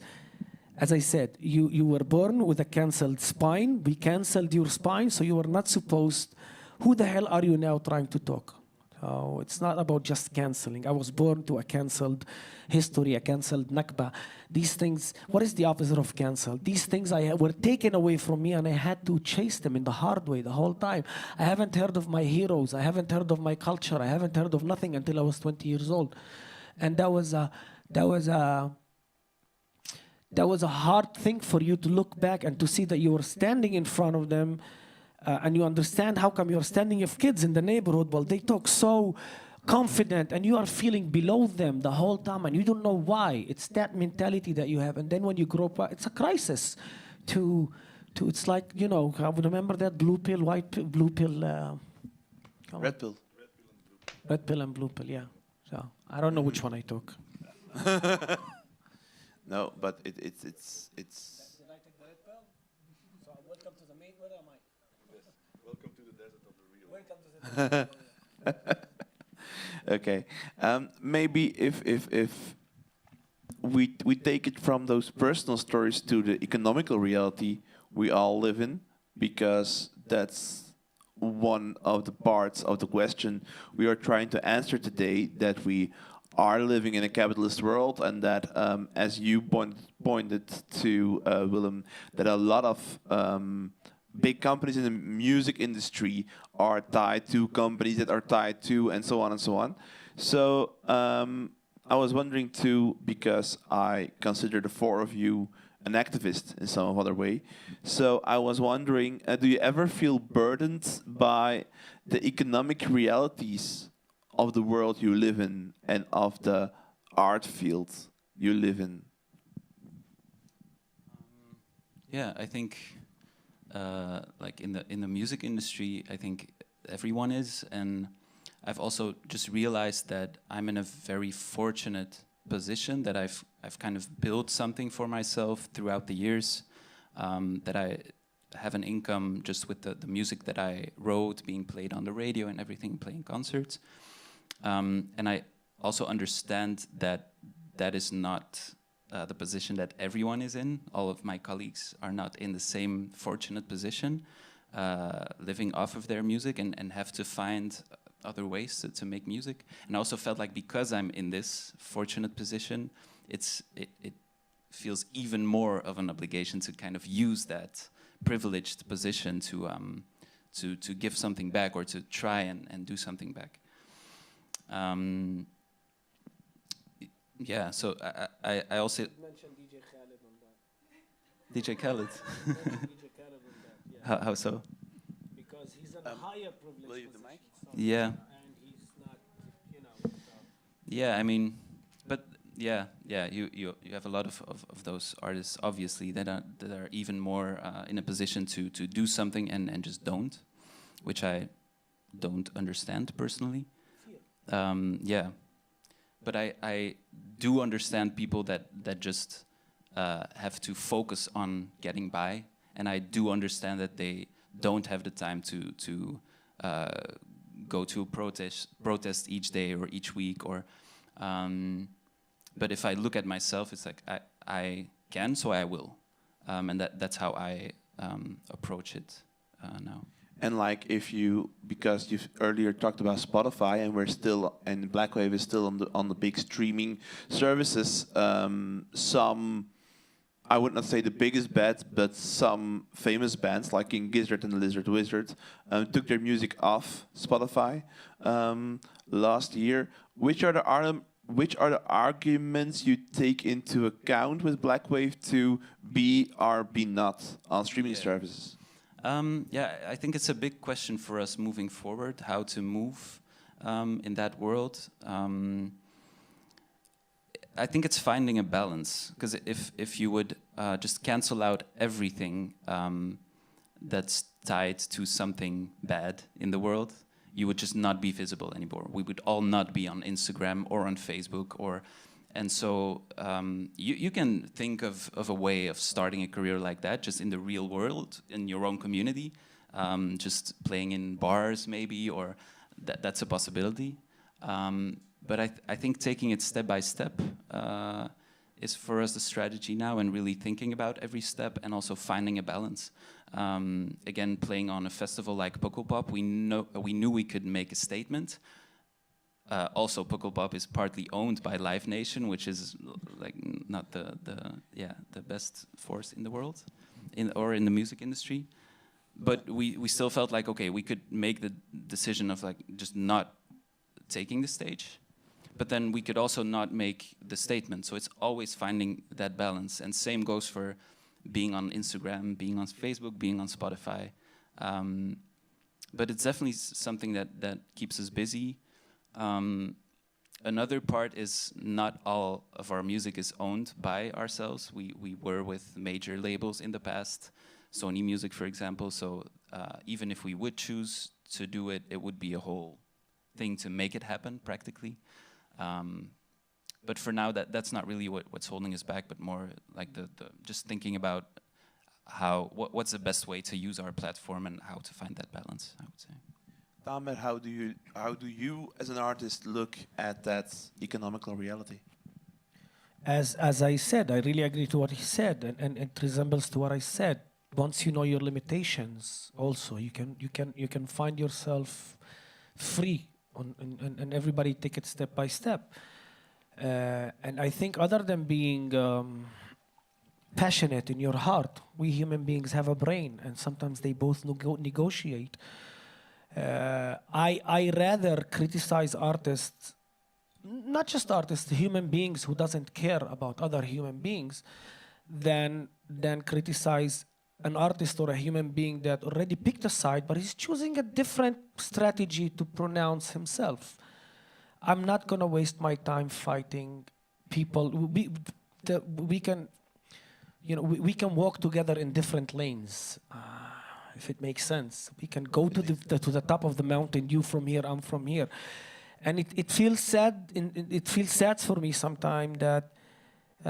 as I said, you were born with a cancelled spine. We cancelled your spine, so you were not supposed. Who the hell are you now trying to talk? So it's not about just cancelling. I was born to a cancelled history, a cancelled Nakba. These things, what is the opposite of cancel? These things were taken away from me and I had to chase them in the hard way the whole time. I haven't heard of my heroes. I haven't heard of my culture. I haven't heard of nothing until I was 20 years old. And that was a hard thing for you to look back and to see that you were standing in front of them. And you understand how come you're standing with kids in the neighborhood. Well, they talk so confident and you are feeling below them the whole time and you don't know why. It's that mentality that you have. And then when you grow up, it's a crisis it's like, I would remember that blue pill, white pill, blue pill. Red pill. Red pill and blue pill, yeah. So I don't know which one I took. No, but it's. Did I take the red pill? So welcome to the main, where am I? Welcome to the desert of the real. Welcome to the Okay. Maybe if we take it from those personal stories to the economical reality we all live in, because that's one of the parts of the question we are trying to answer today, that we are living in a capitalist world, and that, as you pointed to, Willem, that a lot of big companies in the music industry are tied to companies that are tied to, and so on and so on. So I was wondering too, because I consider the four of you an activist in some other way. So I was wondering, do you ever feel burdened by the economic realities of the world you live in and of the art field you live in? Yeah, I think like in the music industry, I think everyone is, and I've also just realized that I'm in a very fortunate position, that I've kind of built something for myself throughout the years, that I have an income just with the music that I wrote being played on the radio and everything, playing concerts, and I also understand that that is not the position that everyone is in. All of my colleagues are not in the same fortunate position, living off of their music and have to find other ways to make music. And I also felt like because I'm in this fortunate position, it feels even more of an obligation to kind of use that privileged position to give something back, or to try and do something back. Yeah, so I also mentioned DJ Khaled on that. DJ Khaled. DJ Khaled on that, yeah. How so? Because he's in a higher privilege will you the position. mic? So, Yeah. and he's not, so. Yeah, I mean, but yeah, you have a lot of those artists, obviously, that are even more in a position to do something and just don't, which I don't understand personally. Yeah, but I do understand people that just have to focus on getting by, and I do understand that they don't have the time to go to a protest each day or each week, or but if I look at myself, it's like I can, so I will, and that's how I approach it now. And like, if you, because you earlier talked about Spotify, and we're still, and Blackwave is still on the big streaming services. Some, I would not say the biggest bands, but some famous bands like King Gizzard and the Lizard Wizard took their music off Spotify last year. Which are the arguments you take into account with Blackwave to be or be not on streaming services? Yeah, I think it's a big question for us moving forward, how to move in that world. I think it's finding a balance, because if you would just cancel out everything that's tied to something bad in the world, you would just not be visible anymore. We would all not be on Instagram or on Facebook, or And so you can think of a way of starting a career like that, just in the real world, in your own community, just playing in bars maybe, or that's a possibility. But I think taking it step by step is for us the strategy now, and really thinking about every step and also finding a balance. Again, playing on a festival like Pukkelpop, we knew we could make a statement. Also, Pukkelpop is partly owned by Live Nation, which is like not the best force in the world, in the music industry. But we still felt like, okay, we could make the decision of like just not taking the stage, but then we could also not make the statement. So it's always finding that balance. And same goes for being on Instagram, being on Facebook, being on Spotify. But it's definitely something that keeps us busy. Another part is not all of our music is owned by ourselves. We were with major labels in the past, Sony Music, for example. So even if we would choose to do it, it would be a whole thing to make it happen practically. But for now, that's not really what's holding us back, but more like the just thinking about what's the best way to use our platform and how to find that balance, I would say. Tamer, how do you as an artist look at that economical reality? As I said, I really agree to what he said, and it resembles to what I said. Once you know your limitations, also you can find yourself free, and everybody take it step by step. And I think other than being passionate in your heart, we human beings have a brain, and sometimes they both negotiate. I rather criticize artists, not just artists, human beings who doesn't care about other human beings, than criticize an artist or a human being that already picked a side, but he's choosing a different strategy to pronounce himself. I'm not gonna waste my time fighting people. We can, we can walk together in different lanes. If it makes sense, we can go to the top of the mountain. You from here, I'm from here, and it feels sad. It feels sad for me sometimes that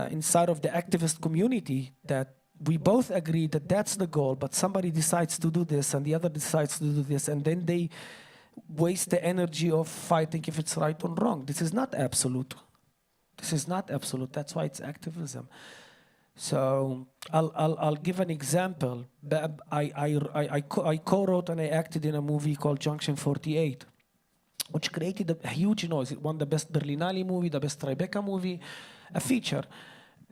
inside of the activist community that we both agree that that's the goal, but somebody decides to do this and the other decides to do this, and then they waste the energy of fighting if it's right or wrong. This is not absolute. This is not absolute. That's why it's activism. So I'll give an example. I co-wrote and I acted in a movie called Junction 48, which created a huge noise. It won the best Berlinale movie, the best Tribeca movie, a feature.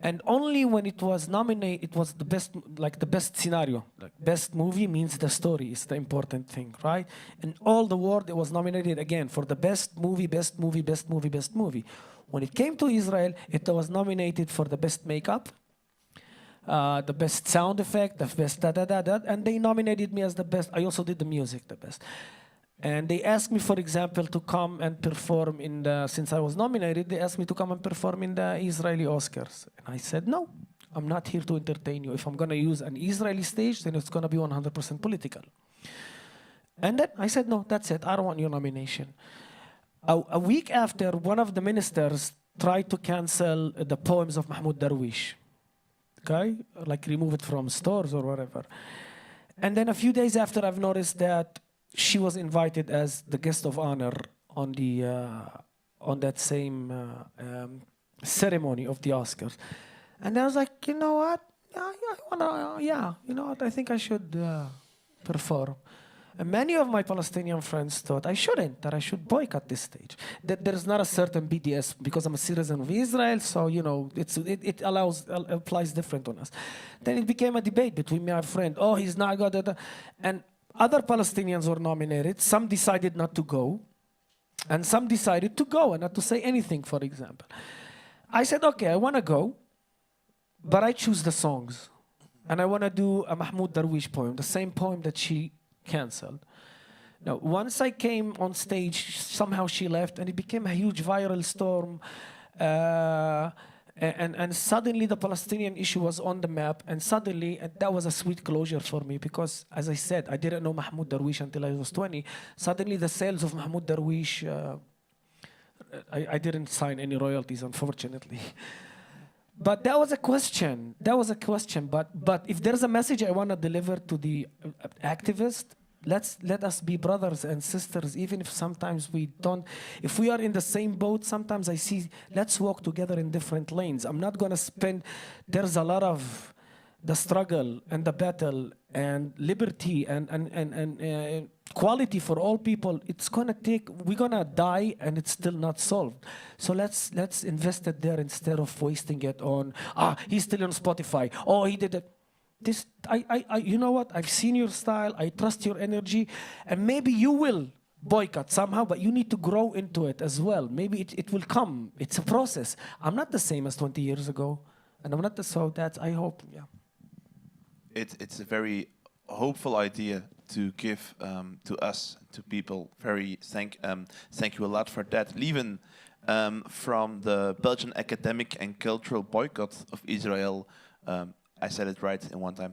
And only when it was nominated, it was the best, like the best scenario. Like best movie means the story is the important thing, right? And all the world, it was nominated again for the best movie, best movie, best movie, best movie. When it came to Israel, it was nominated for the best makeup, the best sound effect, the best and they nominated me as the best. I also did the music the best. And they asked me, for example, to come and perform since I was nominated, they asked me to come and perform in the Israeli Oscars. And I said, no, I'm not here to entertain you. If I'm gonna use an Israeli stage, then it's gonna be 100% political. And then I said, no, that's it, I don't want your nomination. A week after, one of the ministers tried to cancel the poems of Mahmoud Darwish. Okay, like remove it from stores or whatever. And then a few days after, I've noticed that she was invited as the guest of honor on that same ceremony of the Oscars. And I was like, you know what? I think I should perform. And many of my Palestinian friends thought I shouldn't, that I should boycott this stage. That there's not a certain BDS because I'm a citizen of Israel, so it applies different on us. Then it became a debate between me and my friend. Oh, he's not good. And other Palestinians were nominated. Some decided not to go, and some decided to go and not to say anything, for example. I said, okay, I want to go, but I choose the songs. And I want to do a Mahmoud Darwish poem, the same poem that she canceled. Now, once I came on stage, somehow she left, and it became a huge viral storm. And suddenly the Palestinian issue was on the map, and suddenly that was a sweet closure for me because, as I said, I didn't know Mahmoud Darwish until I was 20. Suddenly the sales of Mahmoud Darwish I didn't sign any royalties, unfortunately. But that was a question. That was a question. But if there's a message I want to deliver to the activist, let us be brothers and sisters, even if sometimes we don't. If we are in the same boat, sometimes I see. Let's walk together in different lanes. I'm not gonna spend. There's a lot of the struggle and the battle and liberty and quality for all people. It's gonna take. We're gonna die, and it's still not solved. So let's invest it there instead of wasting it on. He's still on Spotify. Oh, he did it. This, you know what? I've seen your style. I trust your energy, and maybe you will boycott somehow, but you need to grow into it as well. Maybe it will come. It's a process. I'm not the same as 20 years ago, and I'm not the so that's. I hope, yeah. It's a very hopeful idea to give to us, to people. Very thank you a lot for that. Leuven, from the Belgian Academic and Cultural Boycott of Israel. I said it right in one time.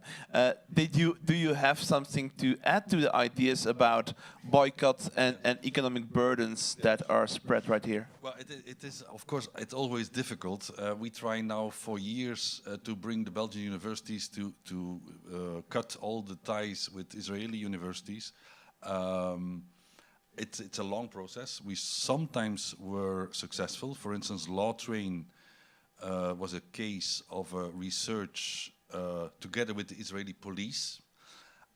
Do you have something to add to the ideas about boycott and economic burdens that are spread right here? Well, it is, of course, it's always difficult. We try now for years to bring the Belgian universities to cut all the ties with Israeli universities. It's a long process. We sometimes were successful. For instance, Law Train was a case of research together with the Israeli police,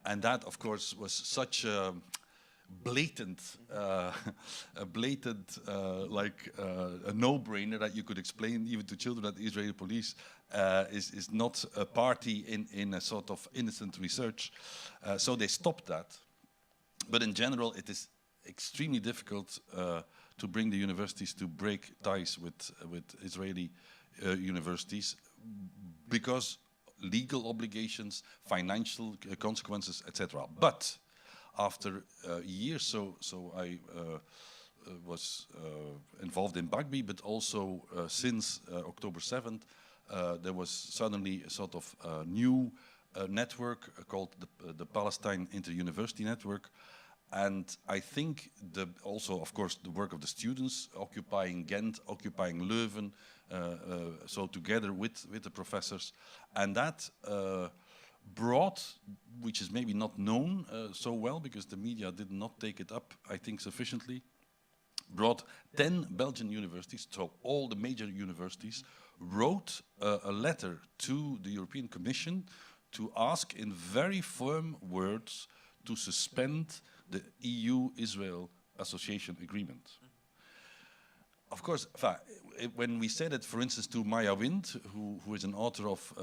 and that, of course, was such a blatant, a no-brainer that you could explain even to children that the Israeli police is not a party in a sort of innocent research. So they stopped that. But in general, it is extremely difficult to bring the universities to break ties with Israeli universities, because legal obligations, financial consequences, etc. But after years, so I was involved in Bagby, but also since October 7th, there was suddenly a sort of new network called the Palestine Inter-University Network. And I think also, of course, the work of the students occupying Ghent, occupying Leuven, so together with the professors, and that brought, which is maybe not known so well because the media did not take it up, I think, sufficiently, brought 10 Belgian universities, so all the major universities, wrote a letter to the European Commission to ask in very firm words to suspend the EU-Israel Association Agreement. Of course, when we said it, for instance, to Maya Wind, who is an author of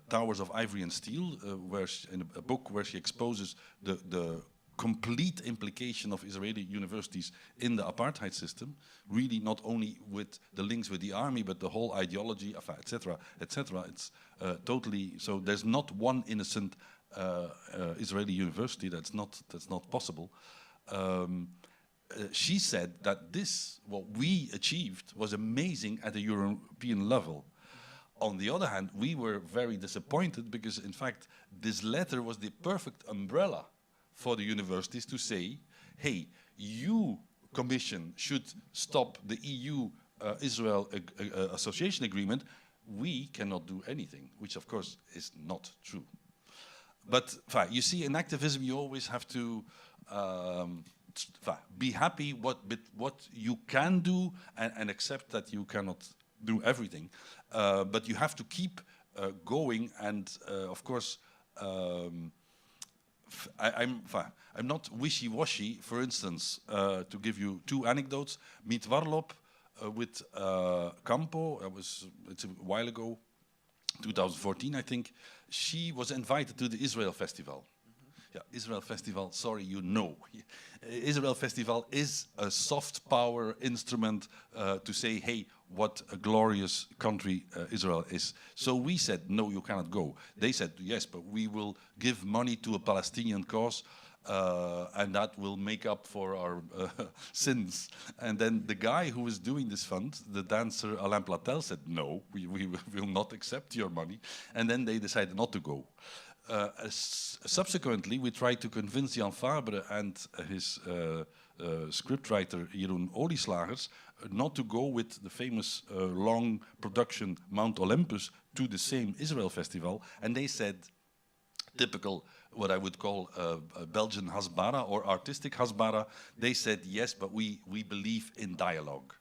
Towers of Ivory and Steel, in a book where she exposes the complete implication of Israeli universities in the apartheid system, really not only with the links with the army, but the whole ideology, etc., etc. It's totally, so there's not one innocent Israeli university. That's not possible. She said that what we achieved was amazing at a European level. On the other hand, we were very disappointed because, in fact, this letter was the perfect umbrella for the universities to say, hey, you, Commission, should stop the EU-Israel Association Agreement. We cannot do anything, which, of course, is not true. But you see, in activism, you always have to be happy with what you can do and accept that you cannot do everything. But you have to keep going. And of course, I'm not wishy-washy. For instance, to give you two anecdotes, Meet Warlop with Campo, it's a while ago, 2014, I think. She was invited to the Israel Festival. Yeah, Israel Festival, sorry, you know. Israel Festival is a soft power instrument to say, hey, what a glorious country Israel is. So we said, no, you cannot go. They said, yes, but we will give money to a Palestinian cause and that will make up for our sins. And then the guy who was doing this fund, the dancer Alain Platel, said, no, we will not accept your money. And then they decided not to go. Subsequently, we tried to convince Jan Fabre and his scriptwriter Jeroen Olieslagers not to go with the famous long production Mount Olympus to the same Israel festival, and they said, typical what I would call a Belgian hasbara or artistic hasbara, they said yes, but we believe in dialogue.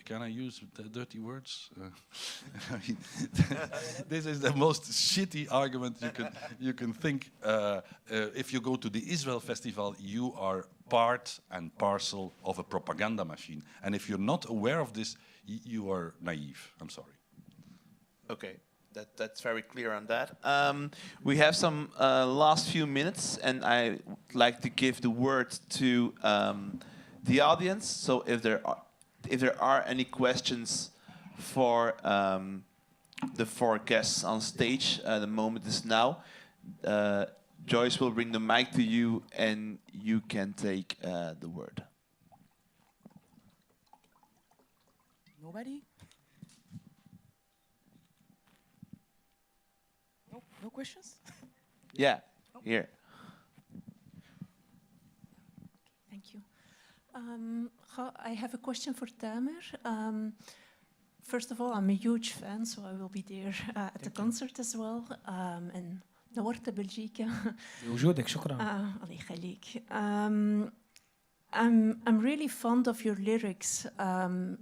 Can I use the dirty words? I mean, this is the most shitty argument you can think. If you go to the Israel festival, you are part and parcel of a propaganda machine. And if you're not aware of this, you are naive. I'm sorry. Okay, that's very clear on that. We have some last few minutes, and I would like to give the word to the audience. So if there are any questions for the four guests on stage, the moment is now. Joyce will bring the mic to you, and you can take the word. Nobody? No questions? Yeah, here. Thank you. I have a question for Tamer. First of all, I'm a huge fan, so I will be there at the concert as well. And نورت بلجيكا. بوجودك شكرا. الله يخليك. I'm really fond of your lyrics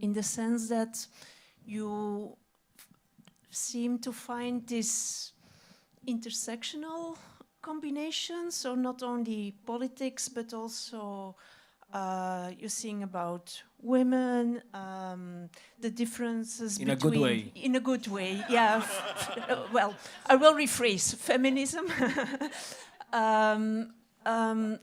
in the sense that you seem to find this intersectional combination, so not only politics but also you sing about women, the differences in a good way. In a good way, yeah. Well, I will rephrase feminism.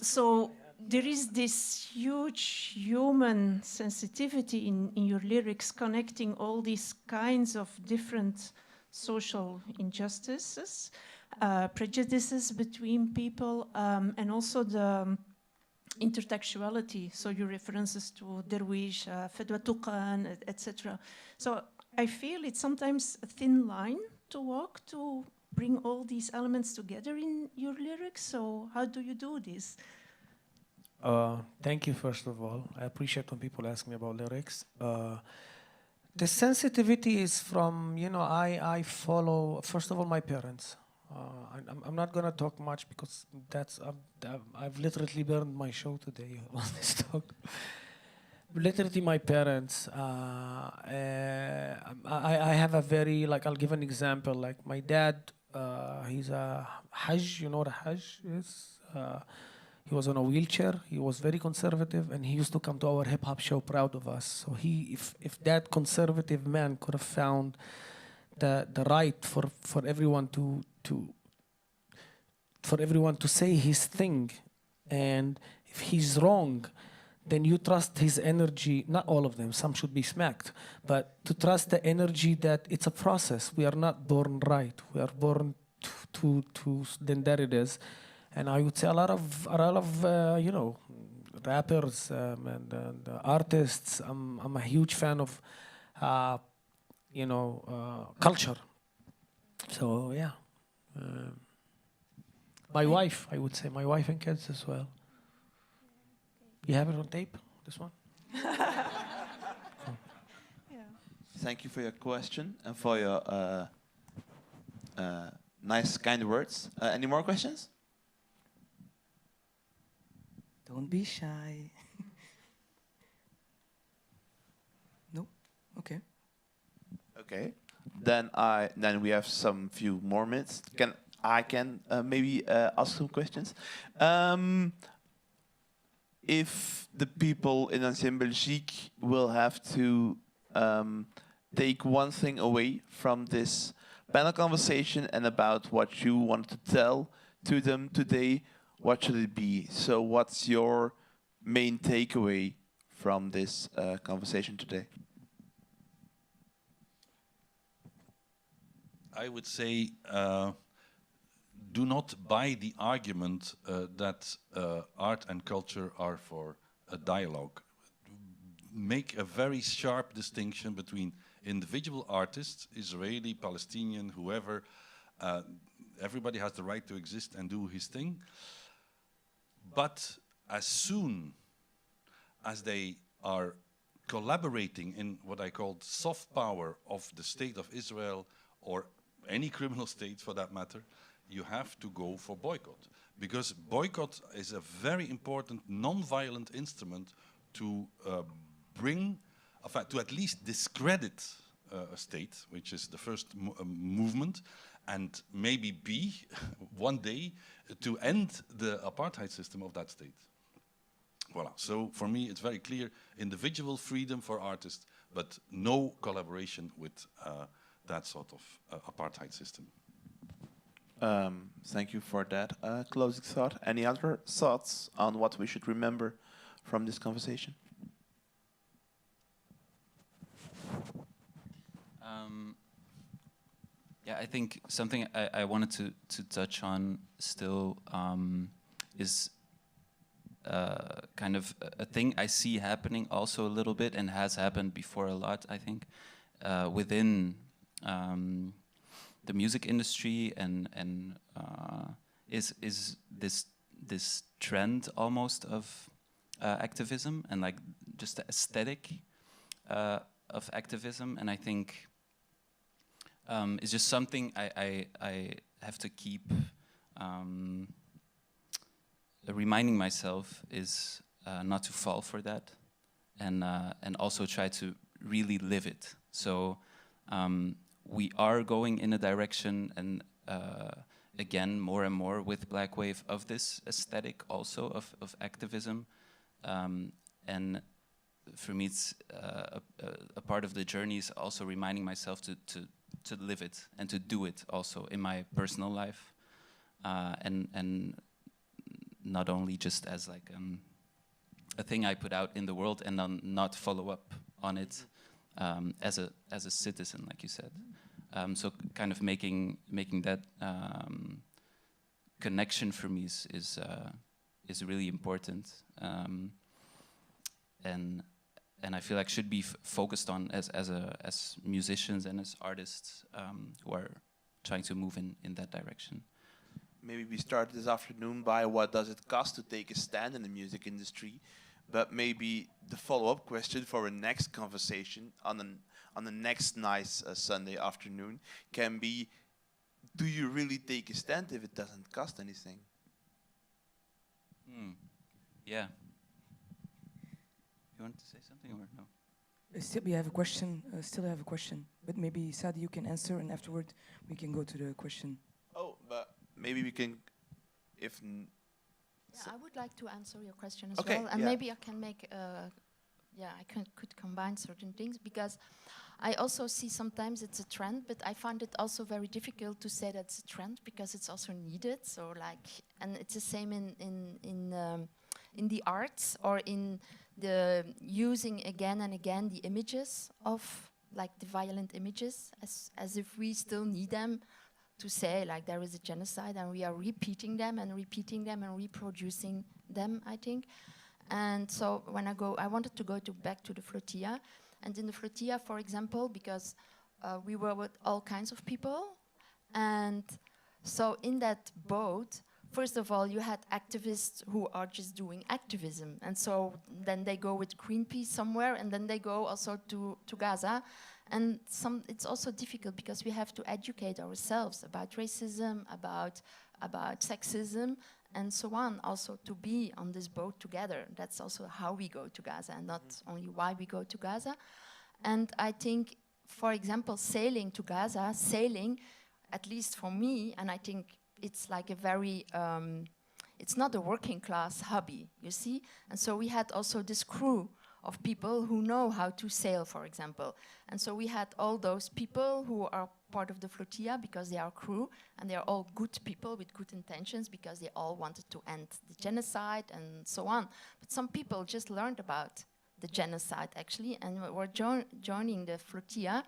So there is this huge human sensitivity in your lyrics, connecting all these kinds of different social injustices, prejudices between people, and also the intertextuality, so your references to Derwish, Fedwa Tuqan, etc. So I feel it's sometimes a thin line to walk to bring all these elements together in your lyrics. So how do you do this? Thank you, first of all. I appreciate when people ask me about lyrics. The sensitivity is from, I follow, first of all, my parents. I'm not going to talk much because I've literally burned my show today on this talk. Literally my parents. I have a very, I'll give an example. Like my dad, he's a Hajj, you know what a Hajj is? He was on a wheelchair. He was very conservative, and he used to come to our hip hop show, proud of us. So if that conservative man could have found the right for everyone to say his thing, and if he's wrong, then you trust his energy. Not all of them. Some should be smacked, but to trust the energy that it's a process. We are not born right. We are born to then there it is. And I would say a lot of rappers and artists. I'm a huge fan of culture. So yeah, my wife, I would say my wife and kids as well. You have it on tape, this one? Thank you for your question and for your nice, kind words. Any more questions? Don't be shy. No? Okay. Okay. Then we have some few more minutes. I can maybe ask some questions. If the people in Ancienne Belgique will have to take one thing away from this panel conversation and about what you want to tell to them today, what should it be? So what's your main takeaway from this conversation today? I would say do not buy the argument that art and culture are for a dialogue. Make a very sharp distinction between individual artists, Israeli, Palestinian, whoever. everybody has the right to exist and do his thing. But as soon as they are collaborating in what I call soft power of the state of Israel, or any criminal state for that matter, you have to go for boycott. Because boycott is a very important non-violent instrument to bring, to at least discredit a state, which is the first movement, and maybe B, one day, to end the apartheid system of that state. Voilà. So for me, it's very clear: individual freedom for artists, but no collaboration with that sort of apartheid system. Thank you for that closing thought. Any other thoughts on what we should remember from this conversation? Yeah, I think something I wanted to touch on still is kind of a thing I see happening also a little bit, and has happened before a lot, I think, within the music industry, and is this trend almost of activism, and like just the aesthetic of activism. And I think it's just something I have to keep reminding myself, is not to fall for that, and also try to really live it. So we are going in a direction, and again, more and more with Black Wave, of this aesthetic also of activism, and for me, it's a part of the journey is also reminding myself to live it and to do it also in my personal life, and not only just as like a thing I put out in the world and then not follow up on it as a citizen, like you said. So kind of making that connection for me is really important, and I feel like should be focused on as musicians and as artists who are trying to move in that direction. Maybe we start this afternoon by what does it cost to take a stand in the music industry, but maybe the follow-up question for a next conversation on the next nice Sunday afternoon can be: do you really take a stand if it doesn't cost anything? Yeah. You want to say something or no? Still, we have a question. Still have a question, but maybe Sadi, you can answer, and afterward we can go to the question. Oh, but maybe we can, if Yeah, I would like to answer your question as Okay, well, and yeah. maybe I can make, could combine certain things, because I also see sometimes it's a trend, but I find it also very difficult to say that's a trend, because it's also needed. So and it's the same in the arts, or in the using again and again the images of like the violent images, as if we still need them to say like there is a genocide, and we are repeating them and reproducing them, I think. And so when I wanted to go back to the flotilla, and in the flotilla, for example, because we were with all kinds of people, and so in that boat, first of all, you had activists who are just doing activism, and so then they go with Greenpeace somewhere, and then they go also to Gaza. And it's also difficult because we have to educate ourselves about racism, about sexism, and so on, also to be on this boat together. That's also how we go to Gaza, and not only why we go to Gaza. And I think, for example, sailing to Gaza, at least for me, and I think it's like a very, it's not a working class hobby, you see? And so we had also this crew of people who know how to sail, for example. And so we had all those people who are part of the flotilla because they are crew, and they are all good people with good intentions because they all wanted to end the genocide and so on. But some people just learned about the genocide, actually, and were joining the flotilla.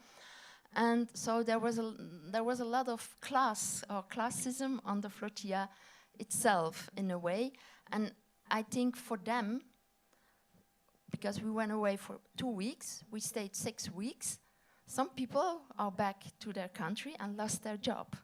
And so there was a lot of classism on the flotilla itself, in a way. And I think for them, because we went away for 2 weeks, we stayed 6 weeks, some people are back to their country and lost their job.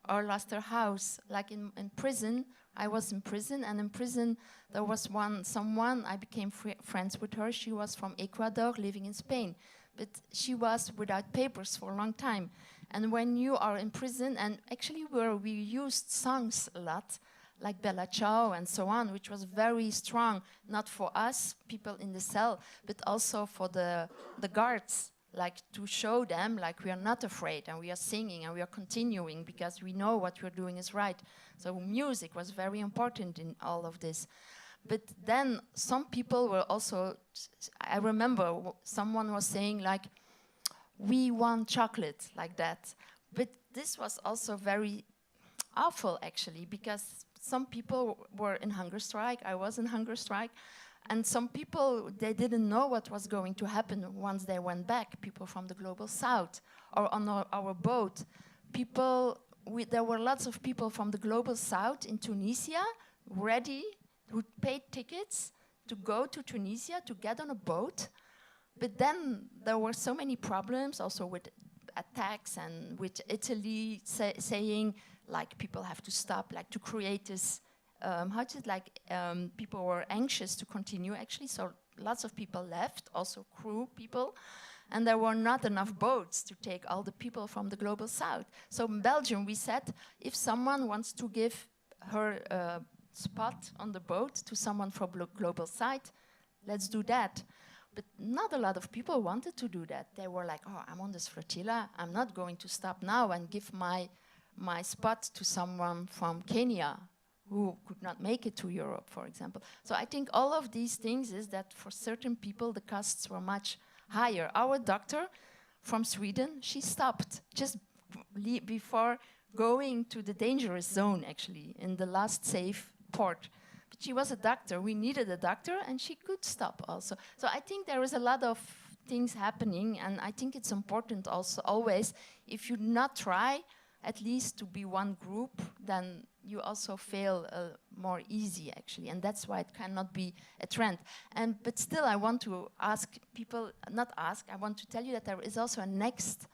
or lost her house. Like in prison, I was in prison, and in prison there was someone, I became friends with her. She was from Ecuador, living in Spain, but she was without papers for a long time. And when you are in prison, and actually we used songs a lot, like Bella Ciao and so on, which was very strong, not for us, people in the cell, but also for the guards, like to show them like we are not afraid and we are singing and we are continuing because we know what we're doing is right. So music was very important in all of this. But then some people were also, I remember someone was saying like, we want chocolate, like that. But this was also very awful actually, because some people were in hunger strike, I was in hunger strike, and some people, they didn't know what was going to happen once they went back, people from the Global South, or on our boat. There were lots of people from the Global South in Tunisia, ready, who paid tickets to go to Tunisia to get on a boat. But then there were so many problems also with attacks and with Italy saying like people have to stop, like to create this, people were anxious to continue actually, so lots of people left, also crew people, and there were not enough boats to take all the people from the Global South. So in Belgium we said, if someone wants to give her spot on the boat to someone from Global South, let's do that. But not a lot of people wanted to do that. They were like, oh, I'm on this flotilla, I'm not going to stop now and give my spot to someone from Kenya who could not make it to Europe, for example. So I think all of these things is that for certain people the costs were much higher. Our doctor from Sweden, she stopped just before going to the dangerous zone actually, in the last safe port. But she was a doctor, we needed a doctor, and she could stop also. So I think there is a lot of things happening, and I think it's important also always, if you not try, at least to be one group, then you also fail more easy actually, and that's why it cannot be a trend. But still I want to ask people, I want to tell you that there is also a next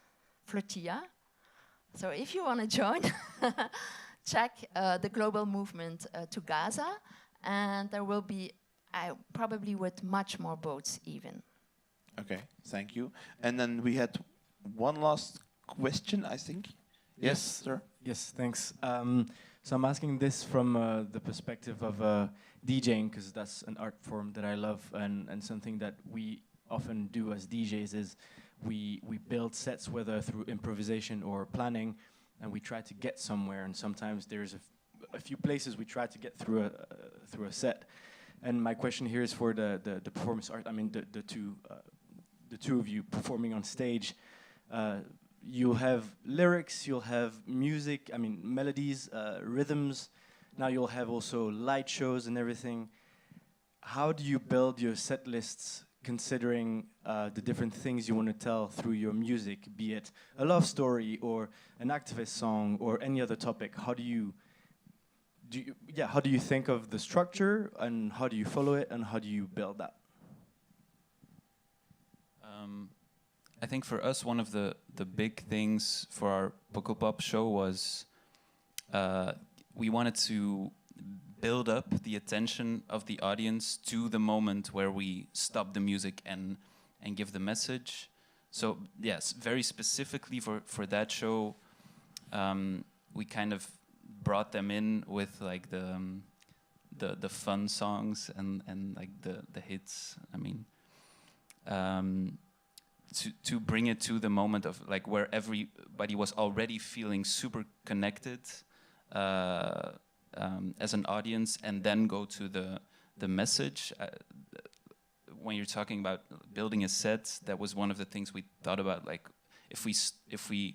flotilla. So if you want to join, check the global movement to Gaza, and there will be probably with much more boats even. Okay, thank you. And then we had one last question, I think. Yes, sir. Yes, thanks. So I'm asking this from the perspective of DJing, because that's an art form that I love, and something that we often do as DJs is we build sets, whether through improvisation or planning, and we try to get somewhere. And sometimes there's a few places we try to get through a set. And my question here is for the performance art. I mean, the two of you performing on stage. You'll have lyrics, you'll have music, I mean melodies, rhythms. Now you'll have also light shows and everything. How do you build your set lists considering the different things you want to tell through your music, be it a love story or an activist song or any other topic? How do you think of the structure, and how do you follow it, and how do you build that? I think for us, one of the big things for our Pukkelpop show was we wanted to build up the attention of the audience to the moment where we stop the music and give the message. So yes, very specifically for that show, we kind of brought them in with like the fun songs and like the hits. I mean. To bring it to the moment of like where everybody was already feeling super connected as an audience, and then go to the message. When you're talking about building a set, that was one of the things we thought about. Like if we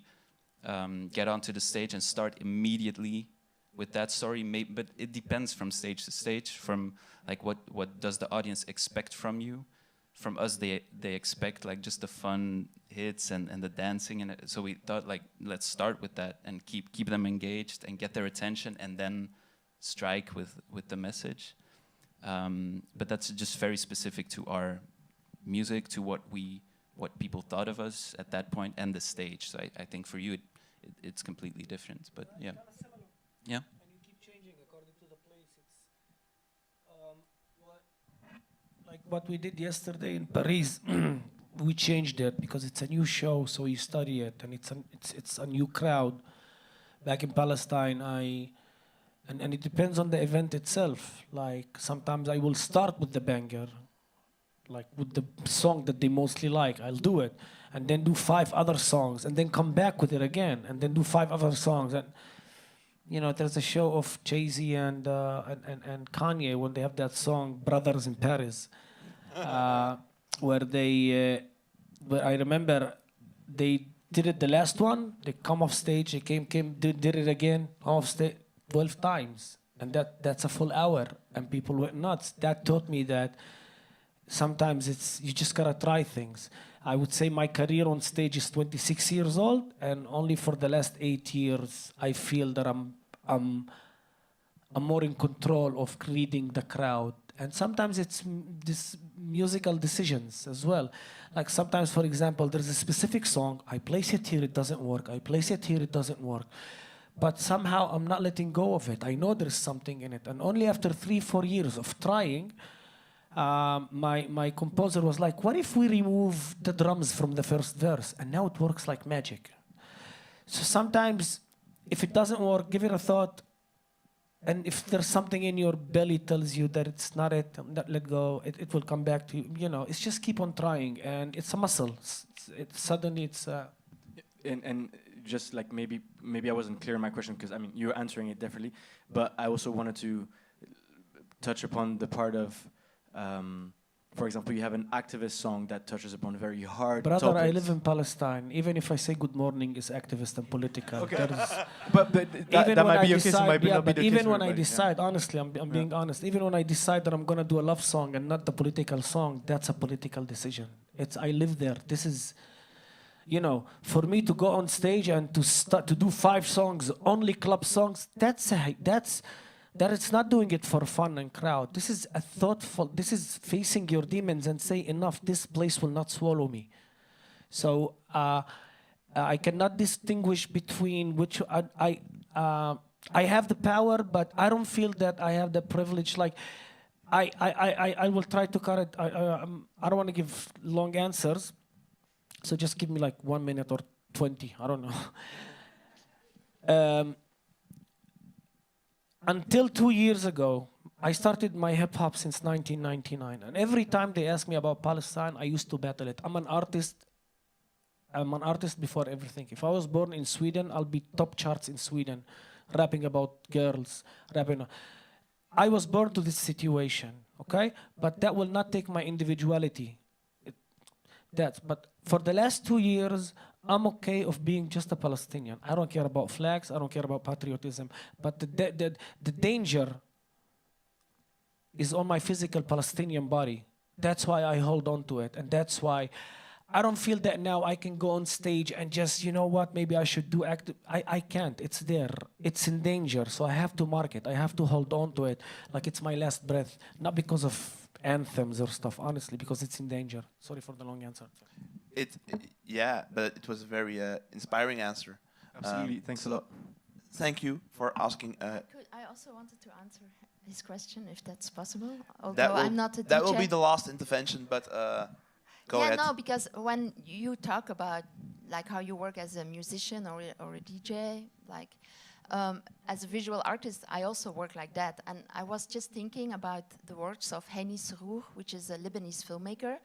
get onto the stage and start immediately with that story, but it depends from stage to stage. From like what does the audience expect from you? From us, they expect like just the fun hits and the dancing, and so we thought like let's start with that and keep them engaged and get their attention, and then strike with the message. But that's just very specific to our music, to what people thought of us at that point, and the stage. So I think for you, it's completely different. But yeah, yeah. And you keep changing according to the place. It's like what we did yesterday in Paris. We changed it because it's a new show, so you study it, and it's a new crowd. Back in Palestine, and it depends on the event itself. Like sometimes I will start with the banger, like with the song that they mostly like. I'll do it, and then do 5 other songs, and then come back with it again, and then do 5 other songs. And you know, there's a show of Jay-Z and Kanye when they have that song "Brothers in Paris," where where I remember they did it the last one. They come off stage. They did it again off stage 12 times, and that's a full hour, and people went nuts. That taught me that sometimes you just gotta try things. I would say my career on stage is 26 years old, and only for the last 8 years I feel that I'm more in control of reading the crowd. And sometimes it's this musical decisions as well. Like sometimes, for example, there's a specific song, I place it here, it doesn't work. I place it here, it doesn't work. But somehow I'm not letting go of it. I know there's something in it. And only after 3-4 years of trying, my composer was like, what if we remove the drums from the first verse? And now it works like magic. So sometimes, if it doesn't work, give it a thought. And if there's something in your belly tells you that it's not it, not let go, it will come back to you. You know, it's just keep on trying. And it's a muscle. Suddenly it's... And just like maybe I wasn't clear in my question, because I mean you're answering it differently, but I also wanted to touch upon the part of, for example, you have an activist song that touches upon very hard Brother, topics. I live in Palestine. Even if I say good morning is activist and political. Okay. Even but that when might I be your case, it decide- might be yeah, not be but the case even for when I everybody, decide, honestly, I'm being honest. Even when I decide that I'm gonna do a love song and not the political song, that's a political decision. I live there. This is, you know, for me to go on stage and to start to do 5 songs, only club songs. That it's not doing it for fun and crowd. This is a thoughtful. This is facing your demons and say enough. This place will not swallow me. So I cannot distinguish between which I have the power, but I don't feel that I have the privilege. Like I will try to cut it. I don't want to give long answers, so just give me like 1 minute or 20. I don't know. Until 2 years ago, I started my hip hop since 1999, and every time they ask me about Palestine, I used to battle it. I'm an artist before everything. If I was born in Sweden, I'll be top charts in Sweden, rapping about girls, rapping. I was born to this situation, okay? But that will not take my individuality. But for the last 2 years, I'm okay of being just a Palestinian. I don't care about flags. I don't care about patriotism. But the danger is on my physical Palestinian body. That's why I hold on to it. And that's why I don't feel that now I can go on stage and just, you know what, maybe I should do active. I can't. It's there. It's in danger. So I have to mark it. I have to hold on to it like it's my last breath. Not because of anthems or stuff, honestly, because it's in danger. Sorry for the long answer. Yeah, but it was a very inspiring answer. Absolutely. Thanks a lot. Thank you for asking. I also wanted to answer his question, if that's possible. Although I'm not a DJ. That will be the last intervention, but go ahead. No, because when you talk about like how you work as a musician or a DJ, like as a visual artist, I also work like that. And I was just thinking about the works of Hani Srour, which is a Lebanese filmmaker.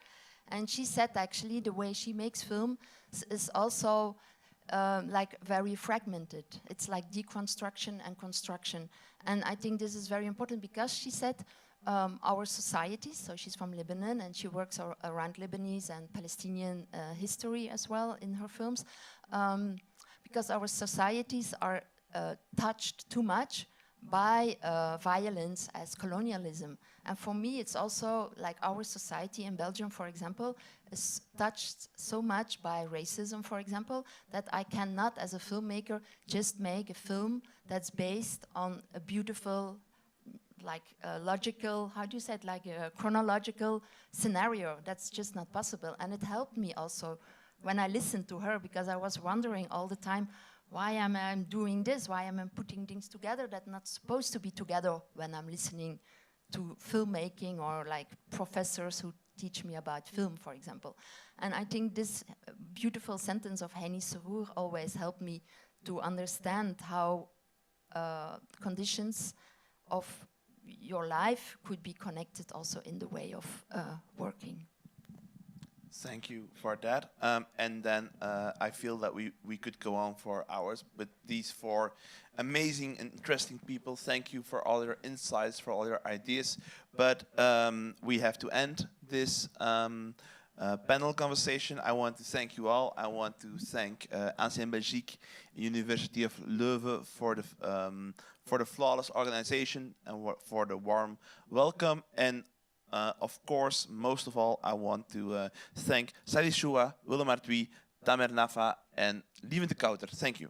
And she said actually the way she makes film is also like very fragmented. It's like deconstruction and construction. And I think this is very important because she said our societies, so she's from Lebanon and she works around Lebanese and Palestinian history as well in her films, because our societies are touched too much by violence as colonialism. And for me, it's also like our society in Belgium, for example, is touched so much by racism, for example, that I cannot, as a filmmaker, just make a film that's based on a beautiful, like logical, how do you say it, like a chronological scenario. That's just not possible. And it helped me also when I listened to her, because I was wondering all the time, why am I doing this? Why am I putting things together that not supposed to be together when I'm listening to filmmaking or like professors who teach me about film, for example. And I think this beautiful sentence of Henny Serour always helped me to understand how conditions of your life could be connected also in the way of working. Thank you for that. And then I feel that we could go on for hours with these four amazing and interesting people. Thank you for all your insights, for all your ideas. But we have to end this panel conversation. I want to thank you all. I want to thank Ancienne Belgique, University of Leuven for the flawless organization and for the warm welcome. And of course, most of all, I want to thank Sally Shua, Willem Artui, Tamer Nafa, and Leuven de Kouter. Thank you.